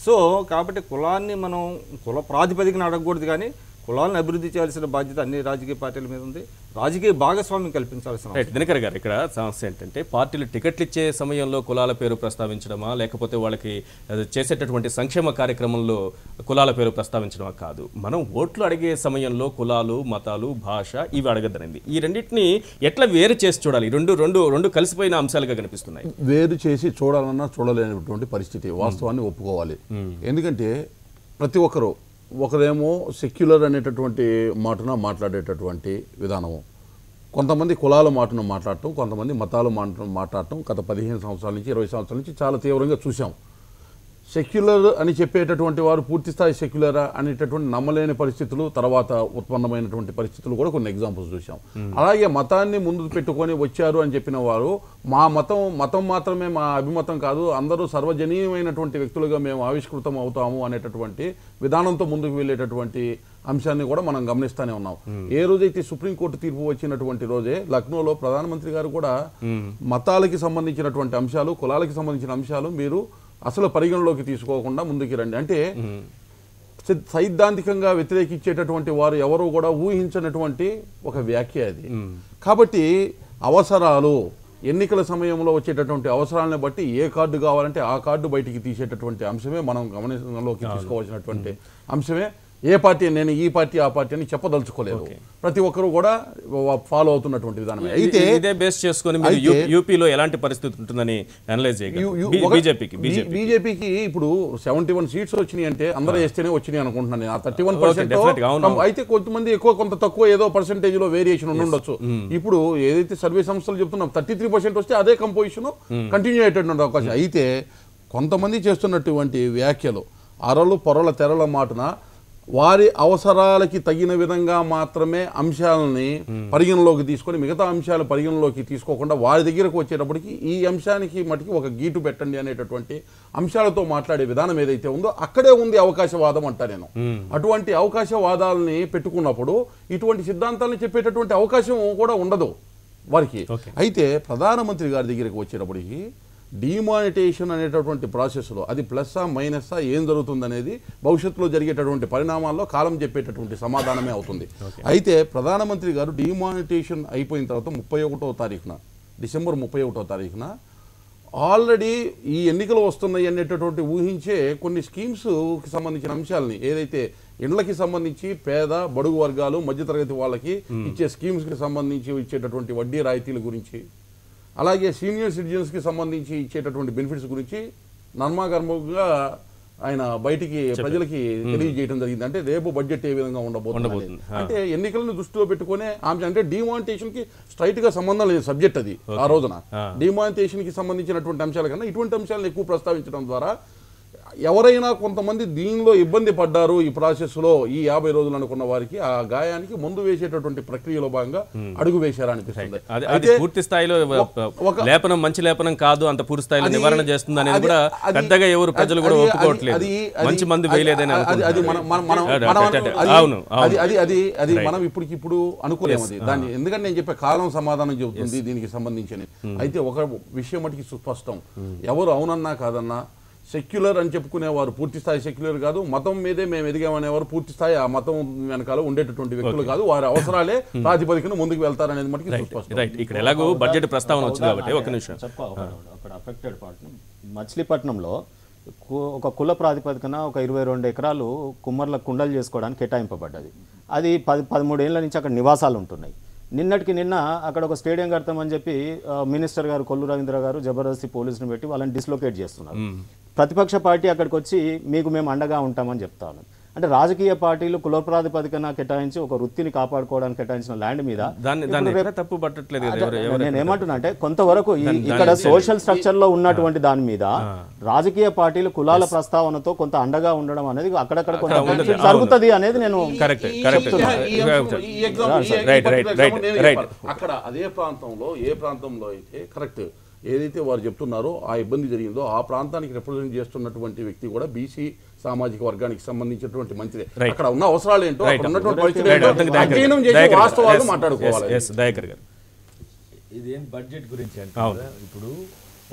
సో కాబట్టి కులాన్ని మనం కుల ప్రాతిపదికన అడగకూడదు, కానీ కులాలను అభివృద్ధి చేయాల్సిన బాధ్యత అన్ని రాజకీయ పార్టీల మీద ఉంది. రాజకీయ భాగస్వామ్యం కల్పించాల్సిన రైట్. దినకర్ గారు, ఇక్కడ సమస్య ఏంటంటే పార్టీలు టికెట్లు ఇచ్చే సమయంలో కులాల పేరు ప్రస్తావించడమా, లేకపోతే వాళ్ళకి చేసేటటువంటి సంక్షేమ కార్యక్రమంలో కులాల పేరు ప్రస్తావించడమా కాదు. మనం ఓట్లు అడిగే సమయంలో కులాలు, మతాలు, భాష ఇవి అడగద్దనింది. ఈ రెండింటిని ఎట్లా వేరు చేసి చూడాలి? రెండు కలిసిపోయిన అంశాలుగా కనిపిస్తున్నాయి. వేరు చేసి చూడాలన్నా చూడలేనటువంటి పరిస్థితి, వాస్తవాన్ని ఒప్పుకోవాలి. ఎందుకంటే ప్రతి ఒక్కరూ ఒకరేమో సెక్యులర్ అనేటటువంటి మాటను మాట్లాడేటటువంటి విధానము, కొంతమంది కులాల మాటను మాట్లాడటం, కొంతమంది మతాల మాటను మాట్లాడటం గత 15 సంవత్సరాల నుంచి 20 సంవత్సరాల నుంచి చాలా తీవ్రంగా చూసాం. సెక్యులర్ అని చెప్పేటటువంటి వారు పూర్తిస్థాయి సెక్యులరా అనేటటువంటి నమ్మలేని పరిస్థితులు, తర్వాత ఉత్పన్నమైనటువంటి పరిస్థితులు కూడా కొన్ని ఎగ్జాంపుల్స్ చూసాం. అలాగే మతాన్ని ముందు పెట్టుకొని వచ్చారు అని చెప్పిన వారు మా మతం మాత్రమే మా అభిమతం కాదు, అందరూ సర్వజనీయమైనటువంటి వ్యక్తులుగా మేము ఆవిష్కృతం అవుతాము అనేటటువంటి విధానంతో ముందుకు వెళ్ళేటటువంటి అంశాన్ని కూడా మనం గమనిస్తూనే ఉన్నాం. ఏ రోజైతే సుప్రీంకోర్టు తీర్పు వచ్చినటువంటి రోజే లక్నోలో ప్రధానమంత్రి గారు కూడా మతాలకి సంబంధించినటువంటి అంశాలు, కులాలకి సంబంధించిన అంశాలు మీరు అసలు పరిగణలోకి తీసుకోకుండా ముందుకు రండి అంటే సైద్ధాంతికంగా వ్యతిరేకించేటటువంటి వారు ఎవరు కూడా ఊహించినటువంటి ఒక వ్యాఖ్య అది. కాబట్టి అవసరాలు, ఎన్నికల సమయంలో వచ్చేటటువంటి అవసరాలను బట్టి ఏ కార్డు కావాలంటే ఆ కార్డు బయటికి తీసేటటువంటి అంశమే మనం గమనంలోకి తీసుకోవాల్సినటువంటి అంశమే. ఏ పార్టీ నేను ఈ పార్టీ ఆ పార్టీ అని చెప్పదలుచుకోలేదు, ప్రతి ఒక్కరు కూడా ఫాలో అవుతున్నటువంటి విధానమే. అయితే ఇదే బేస్ చేసుకొని యూపీలో ఎలాంటి పరిస్థితి ఉంటుందని అనలైజ్ చేయగలరు? బీజేపీకి ఇప్పుడు 71 సీట్స్ వచ్చినాయి అంటే అందరూ వేస్తేనే వచ్చినాయి అనుకుంటున్నాను. ఆ 31% అయితే కొంతమంది ఎక్కువ కొంత తక్కువ ఏదో పర్సెంటేజ్ లో వేరియేషన్ ఉండొచ్చు. ఇప్పుడు ఏదైతే సర్వే సంస్థలు చెప్తున్నాం 33% వస్తే అదే కంపోజిషన్ కంటిన్యూ అయ్యేటటువంటి అవకాశం. అయితే కొంతమంది చేస్తున్నటువంటి వ్యాఖ్యలు అరలు పొరల తెరల మాటన వారి అవసరాలకి తగిన విధంగా మాత్రమే అంశాలని పరిగణలోకి తీసుకొని మిగతా అంశాలు పరిగణలోకి తీసుకోకుండా వారి దగ్గరకు వచ్చేటప్పటికి ఈ అంశానికి మటుకి ఒక గీటు పెట్టండి అనేటటువంటి అంశాలతో మాట్లాడే విధానం ఏదైతే ఉందో అక్కడే ఉంది అవకాశవాదం అంటా నేను. అటువంటి అవకాశవాదాలని పెట్టుకున్నప్పుడు ఇటువంటి సిద్ధాంతాలను చెప్పేటటువంటి అవకాశం కూడా ఉండదు వారికి. అయితే ప్రధానమంత్రి గారి దగ్గరికి వచ్చేటప్పటికి డిమానిటైజేషన్ అనేటటువంటి ప్రాసెస్లో అది ప్లస్సా మైనస్సా ఏం జరుగుతుంది అనేది భవిష్యత్తులో జరిగేటటువంటి పరిణామాల్లో కాలం చెప్పేటటువంటి సమాధానమే అవుతుంది. అయితే ప్రధానమంత్రి గారు డిమానిటైజేషన్ అయిపోయిన తర్వాత 31వ తారీఖున డిసెంబర్ 31వ తారీఖున ఆల్రెడీ ఈ ఎన్నికలు వస్తున్నాయి అనేటటువంటి ఊహించే కొన్ని స్కీమ్స్కి సంబంధించిన అంశాలని ఏదైతే ఇండ్లకి సంబంధించి పేద బడుగు వర్గాలు మధ్యతరగతి వాళ్ళకి ఇచ్చే స్కీమ్స్కి సంబంధించి ఇచ్చేటటువంటి వడ్డీ రాయితీల గురించి, అలాగే సీనియర్ సిటిజన్స్కి సంబంధించి ఇచ్చేటటువంటి బెనిఫిట్స్ గురించి నర్మాగర్మంగా ఆయన బయటికి ప్రజలకి తెలియజేయడం జరిగింది. అంటే రేపు బడ్జెట్ ఏ విధంగా ఉండబోతుంది అంటే ఎన్నికలను దృష్టిలో పెట్టుకునే ఆమె అంటే డిమానిటైజేషన్ కి స్ట్రైట్ గా సంబంధం లేదు సబ్జెక్ట్ అది. ఆ రోజున డిమానిటైజేషన్ కి సంబంధించినటువంటి అంశాల కన్నా ఇటువంటి అంశాలను ఎక్కువ ప్రస్తావించడం ద్వారా ఎవరైనా కొంతమంది దీనిలో ఇబ్బంది పడ్డారు ఈ ప్రాసెస్లో ఈ 50 రోజులు అనుకున్న వారికి ఆ గాయానికి ముందు వేసేటటువంటి ప్రక్రియలో భాగంగా అడుగు వేశారనిపిస్తుంది. అయితే పూర్తి స్థాయిలో లేపనం మంచి లేపనం కాదు, అంత పూర్తి స్థాయిలో నివారణ చేస్తుంది అనేది కూడా పెద్దగా ఎవరు ప్రజలు కూడా ఒప్పుకోవట్లేదు. మంచి మంది వేయలేదని అది మనం ఇప్పటికిప్పుడు అనుకోలేము అది దాన్ని. ఎందుకంటే నేను చెప్పే కాలం సమాధానం చెబుతుంది దీనికి సంబంధించి. అయితే ఒక విషయం మటుకి సుస్పష్టం, ఎవరు అవునన్నా కాదన్నా సెక్యులర్ అని చెప్పుకునేవారు పూర్తి స్థాయి సెక్యులర్ కాదు, మతం మీదే మేము ఎదిగామనేవారు పూర్తి స్థాయి ఆ మతం వెనకాల ఉండేటటువంటి వ్యక్తులు కాదు, వారి అవసరాలే ప్రాతిపదికన ముందుకు వెళ్తారనేది మటుకు సుస్పష్టం. ఇక్కడ ఎలాగో బడ్జెట్ ప్రస్తావన వచ్చింది కాబట్టి ఒక నిమిషం అక్కడ అఫెక్టెడ్ పట్టణం మచిలీపట్నంలో ఒక కుల ప్రాతిపదికన ఒక 22 ఎకరాలు కుమ్మర్ల కుండలు చేసుకోవడానికి కేటాయింపబడ్డది. అది 13 ఏళ్ల నుంచి అక్కడ నివాసాలు ఉంటున్నాయి. నిన్నటికి నిన్న అక్కడ ఒక స్టేడియం కడతామని చెప్పి మినిస్టర్ గారు కొల్లు రవీంద్ర గారు జబర్దస్తి పోలీసుని పెట్టి వాళ్ళని డిస్లొకేట్ చేస్తున్నారు. ప్రతిపక్ష పార్టీ అక్కడికి వచ్చి మీకు మేము అండగా ఉంటామని చెప్తాను. అంటే రాజకీయ పార్టీలు కుల ప్రాతిపదికన కేటాయించి ఒక వృత్తిని కాపాడుకోవడానికి కేటాయించిన ల్యాండ్ మీద తప్పు పట్టట్లేదు. నేను ఏమంటున్నా అంటే కొంతవరకు ఇక్కడ సోషల్ స్ట్రక్చర్ లో ఉన్నటువంటి దాని మీద రాజకీయ పార్టీలు కులాల ప్రస్తావనతో కొంత అండగా ఉండడం అనేది అక్కడక్కడ కొంత జరుగుతుంది అనేది నేను అక్కడ అదే ప్రాంతంలో ఏ ప్రాంతంలో అయితే కరెక్ట్ ఏదైతే వారు చెప్తున్నారో ఆ ఇబ్బంది జరిగిందో ఆ ప్రాంతానికి రిప్రజెంట్ చేస్తున్నటువంటి వ్యక్తి కూడా బీసీ సామాజిక వర్గానికి సంబంధించినటువంటి మంత్రి Right. అక్కడ ఉన్న అవసరాలు ఏంటో Right. అక్కడ ఉన్నటువంటి పరిస్థితులు Right. ఏంటో అర్థం దయాకర్ అధ్యయనం గారు. చేసి దయాకర్ గారు. వాస్తవాలు Yes. మాట్లాడుకోవాలి. Yes. దయాకర్ గారు. ఇదేం బడ్జెట్ గురించి అంటే ఇప్పుడు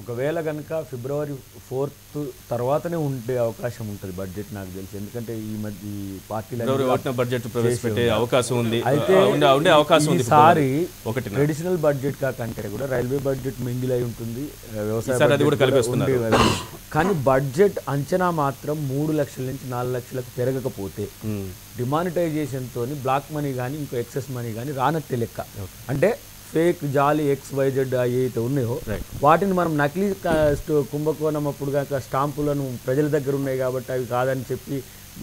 ఒకవేళ కనుక ఫిబ్రవరి 4th తర్వాతనే ఉండే అవకాశం ఉంటుంది బడ్జెట్ నాకు తెలిసి, ఎందుకంటే ఈ మధ్య ఈ ఫిబ్రవరి 1న బడ్జెట్ ప్రవేశపెట్టే అవకాశం ఉంది. అయితే ఉండే అవకాశం ఉంది. ఈసారి ఒకటి ట్రెడిషనల్ బడ్జెట్ కంటే కూడా రైల్వే బడ్జెట్ మింగిల్ అయి ఉంటుంది, వ్యవసాయ ఈసారి అది కూడా budget కలిపేస్తున్నారు. ఉండేది. కానీ బడ్జెట్ అంచనా మాత్రం 3 లక్షల నుంచి 4 లక్షలకు పెరగకపోతే డిమానిటైజేషన్ తోని బ్లాక్ మనీ కానీ ఇంకో ఎక్సెస్ మనీ కానీ రానట్టే లెక్క. అంటే ఫేక్ జాలి XYZ ఏవైతే ఉన్నాయో వాటిని మనం నకిలీ కుంభకోణం అప్పుడు కాక స్టాంపులను ప్రజల దగ్గర ఉన్నాయి కాబట్టి అవి కాదని చెప్పి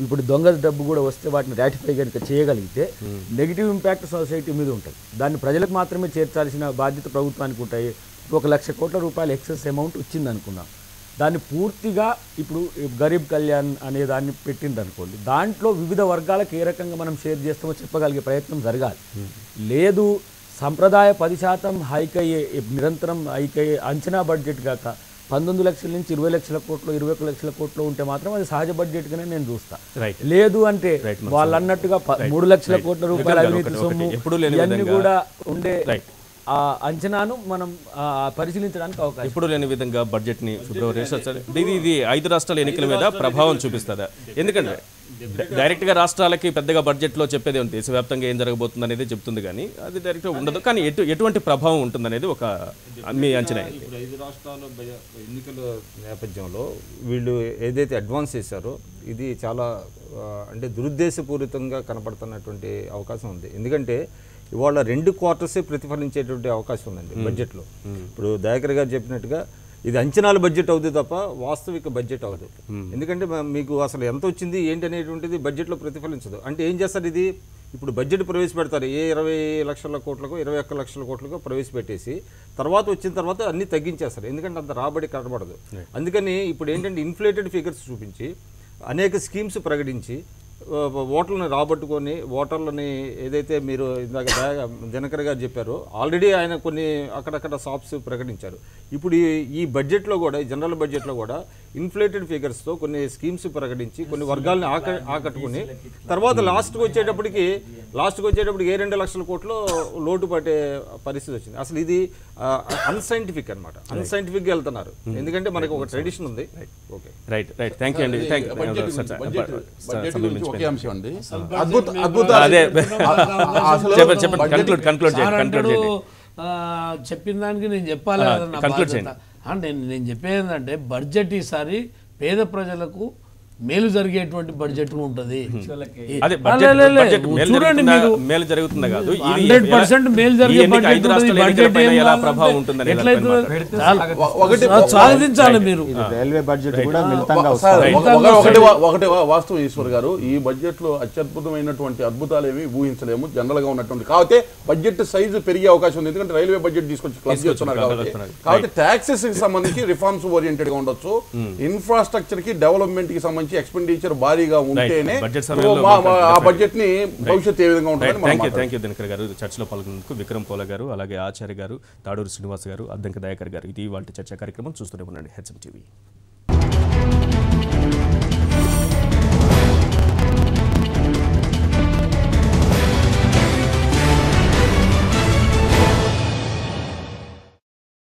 ఇప్పుడు దొంగ డబ్బు కూడా వస్తే వాటిని రాటిఫై కనుక చేయగలిగితే నెగిటివ్ ఇంపాక్ట్ సొసైటీ మీద ఉంటుంది. దాన్ని ప్రజలకు మాత్రమే చేర్చాల్సిన బాధ్యత ప్రభుత్వానికి ఉంటాయి. 1 లక్ష కోట్ల రూపాయలు ఎక్సెస్ అమౌంట్ వచ్చింది అనుకున్నాం, దాన్ని పూర్తిగా ఇప్పుడు గరీబ్ కళ్యాణ్ అనే దాన్ని పెట్టింది అనుకోండి, దాంట్లో వివిధ వర్గాలకు ఏ రకంగా మనం షేర్ చేస్తామో చెప్పగలిగే ప్రయత్నం జరగాలి. లేదు సంప్రదాయ 10% హైక్ అయ్యే నిరంతరం హైక్ అయ్యే అంచనా బడ్జెట్ కాక 19 లక్షల నుంచి 20 లక్షల కోట్లు 21 లక్షల కోట్లు ఉంటే మాత్రం అది సహజ బడ్జెట్గానే నేను చూస్తా. లేదు అంటే వాళ్ళు అన్నట్టుగా 3 లక్షల కోట్ల రూపాయల అవినీతి సొమ్ము ఇవన్నీ కూడా ఉండే ఆ అంచనాను మనం పరిశీలించడానికి అవకాశం. ఇప్పుడు లేని విధంగా బడ్జెట్ని ఫిబ్రవరి ఇది 5 రాష్ట్రాల ఎన్నికల మీద ప్రభావం చూపిస్తుందా? ఎందుకంటే డైరెక్ట్గా రాష్ట్రాలకి పెద్దగా బడ్జెట్లో చెప్పేది ఉంది, దేశవ్యాప్తంగా ఏం జరగబోతుంది అనేది చెప్తుంది, కానీ అది డైరెక్ట్గా ఉండదు. కానీ ఎటువంటి ప్రభావం ఉంటుంది అనేది ఒక మీ అంచనా. ఇప్పుడు 5 రాష్ట్రాల ఎన్నికల నేపథ్యంలో వీళ్ళు ఏదైతే అడ్వాన్స్ చేశారో ఇది చాలా అంటే దురుద్దేశపూరితంగా కనపడుతున్నటువంటి అవకాశం ఉంది. ఎందుకంటే ఇవాళ 2 క్వార్టర్సే ప్రతిఫలించేటువంటి అవకాశం ఉందండి బడ్జెట్లో. ఇప్పుడు దయాకర్ గారు చెప్పినట్టుగా ఇది అంచనాల బడ్జెట్ అవుతుంది తప్ప వాస్తవిక బడ్జెట్ అవుతుంది. ఎందుకంటే మీకు అసలు ఎంత వచ్చింది ఏంటి అనేటువంటిది బడ్జెట్లో ప్రతిఫలించదు. అంటే ఏం చేస్తారు, ఇది ఇప్పుడు బడ్జెట్ ప్రవేశపెడతారు, ఏ 20 లక్షల కోట్లకు 21 లక్షల కోట్లకు ప్రవేశపెట్టేసి తర్వాత వచ్చిన తర్వాత అన్నీ తగ్గించేస్తారు, ఎందుకంటే అంత రాబడి కనబడదు. అందుకని ఇప్పుడు ఏంటంటే ఇన్ఫ్లేటెడ్ ఫిగర్స్ చూపించి అనేక స్కీమ్స్ ప్రకటించి ఓట్లను రాబట్టుకొని ఓటర్లని ఏదైతే మీరు ఇందాక దినకర్ గారు చెప్పారో ఆల్రెడీ ఆయన కొన్ని అక్కడక్కడ షాప్స్ ప్రకటించారు. ఇప్పుడు ఈ బడ్జెట్లో కూడా ఈ జనరల్ బడ్జెట్లో కూడా ఇన్ఫ్లేటెడ్ ఫిగర్స్తో కొన్ని స్కీమ్స్ ప్రకటించి కొన్ని వర్గాలను ఆకట్టుకుని తర్వాత లాస్ట్కి వచ్చేటప్పటికి ఏ 2 లక్షల కోట్లు లోటు పట్టే పరిస్థితి వచ్చింది. అసలు ఇది అన్సైంటిఫిక్ అనమాట, అన్సైంటిఫిక్గా వెళ్తున్నారు. ఎందుకంటే మనకు ఒక ట్రెడిషన్ ఉంది. ఓకే, రైట్ థ్యాంక్ యూ అండి. ఒకే అంశం అండి, చెప్పిన దానికి నేను చెప్పాలి కదా నా బాధ్యత. నేను చెప్పేది ఏంటంటే బడ్జెట్ ఈసారి పేద ప్రజలకు మేలు జరిగేటువంటి బడ్జెట్ ఉంటుంది. చూడండి మీరు మేలు జరుగుతుందా కాదు, 100% మేలు జరిగే బడ్జెట్ సాధించాలి మీరు. రైల్వే బడ్జెట్ కూడా ఒకటి వాస్తవం ఈశ్వర్ గారు, ఈ బడ్జెట్ లో అత్యద్భుతమైనటువంటి అద్భుతాలు ఏమి ఊహించలేము. జనరల్ గా ఉన్నటువంటి కాబట్టి బడ్జెట్ సైజు పెరిగే అవకాశం ఉంది, ఎందుకంటే రైల్వే బడ్జెట్ తీసుకొచ్చి క్లబ్ చేస్తున్నారు కాబట్టి టాక్సెస్ కి సంబంధించి రిఫార్మ్స్ ఓరియంటెడ్ గా ఉండొచ్చు. ఇన్ఫ్రాస్ట్రక్చర్ కి డెవలప్మెంట్ కి సంబంధించి ఎక్స్పెండిచర్ భారీగా ఉంటేనే ఆ బడ్జెట్ ని భవిష్యత్తు ఏ విధంగా ఉంటుంది. థ్యాంక్ యూ దినకర్ గారు. చర్చలో పాల్గొన్నందుకు విక్రమ్ పోల గారు, అలాగే ఆచార్య గారు, తాడూరు శ్రీనివాస్ గారు, అద్దంకి దయాకర్ గారు. ఇది వాటి చర్చా కార్యక్రమం. చూస్తూనే ఉండండి HM TV.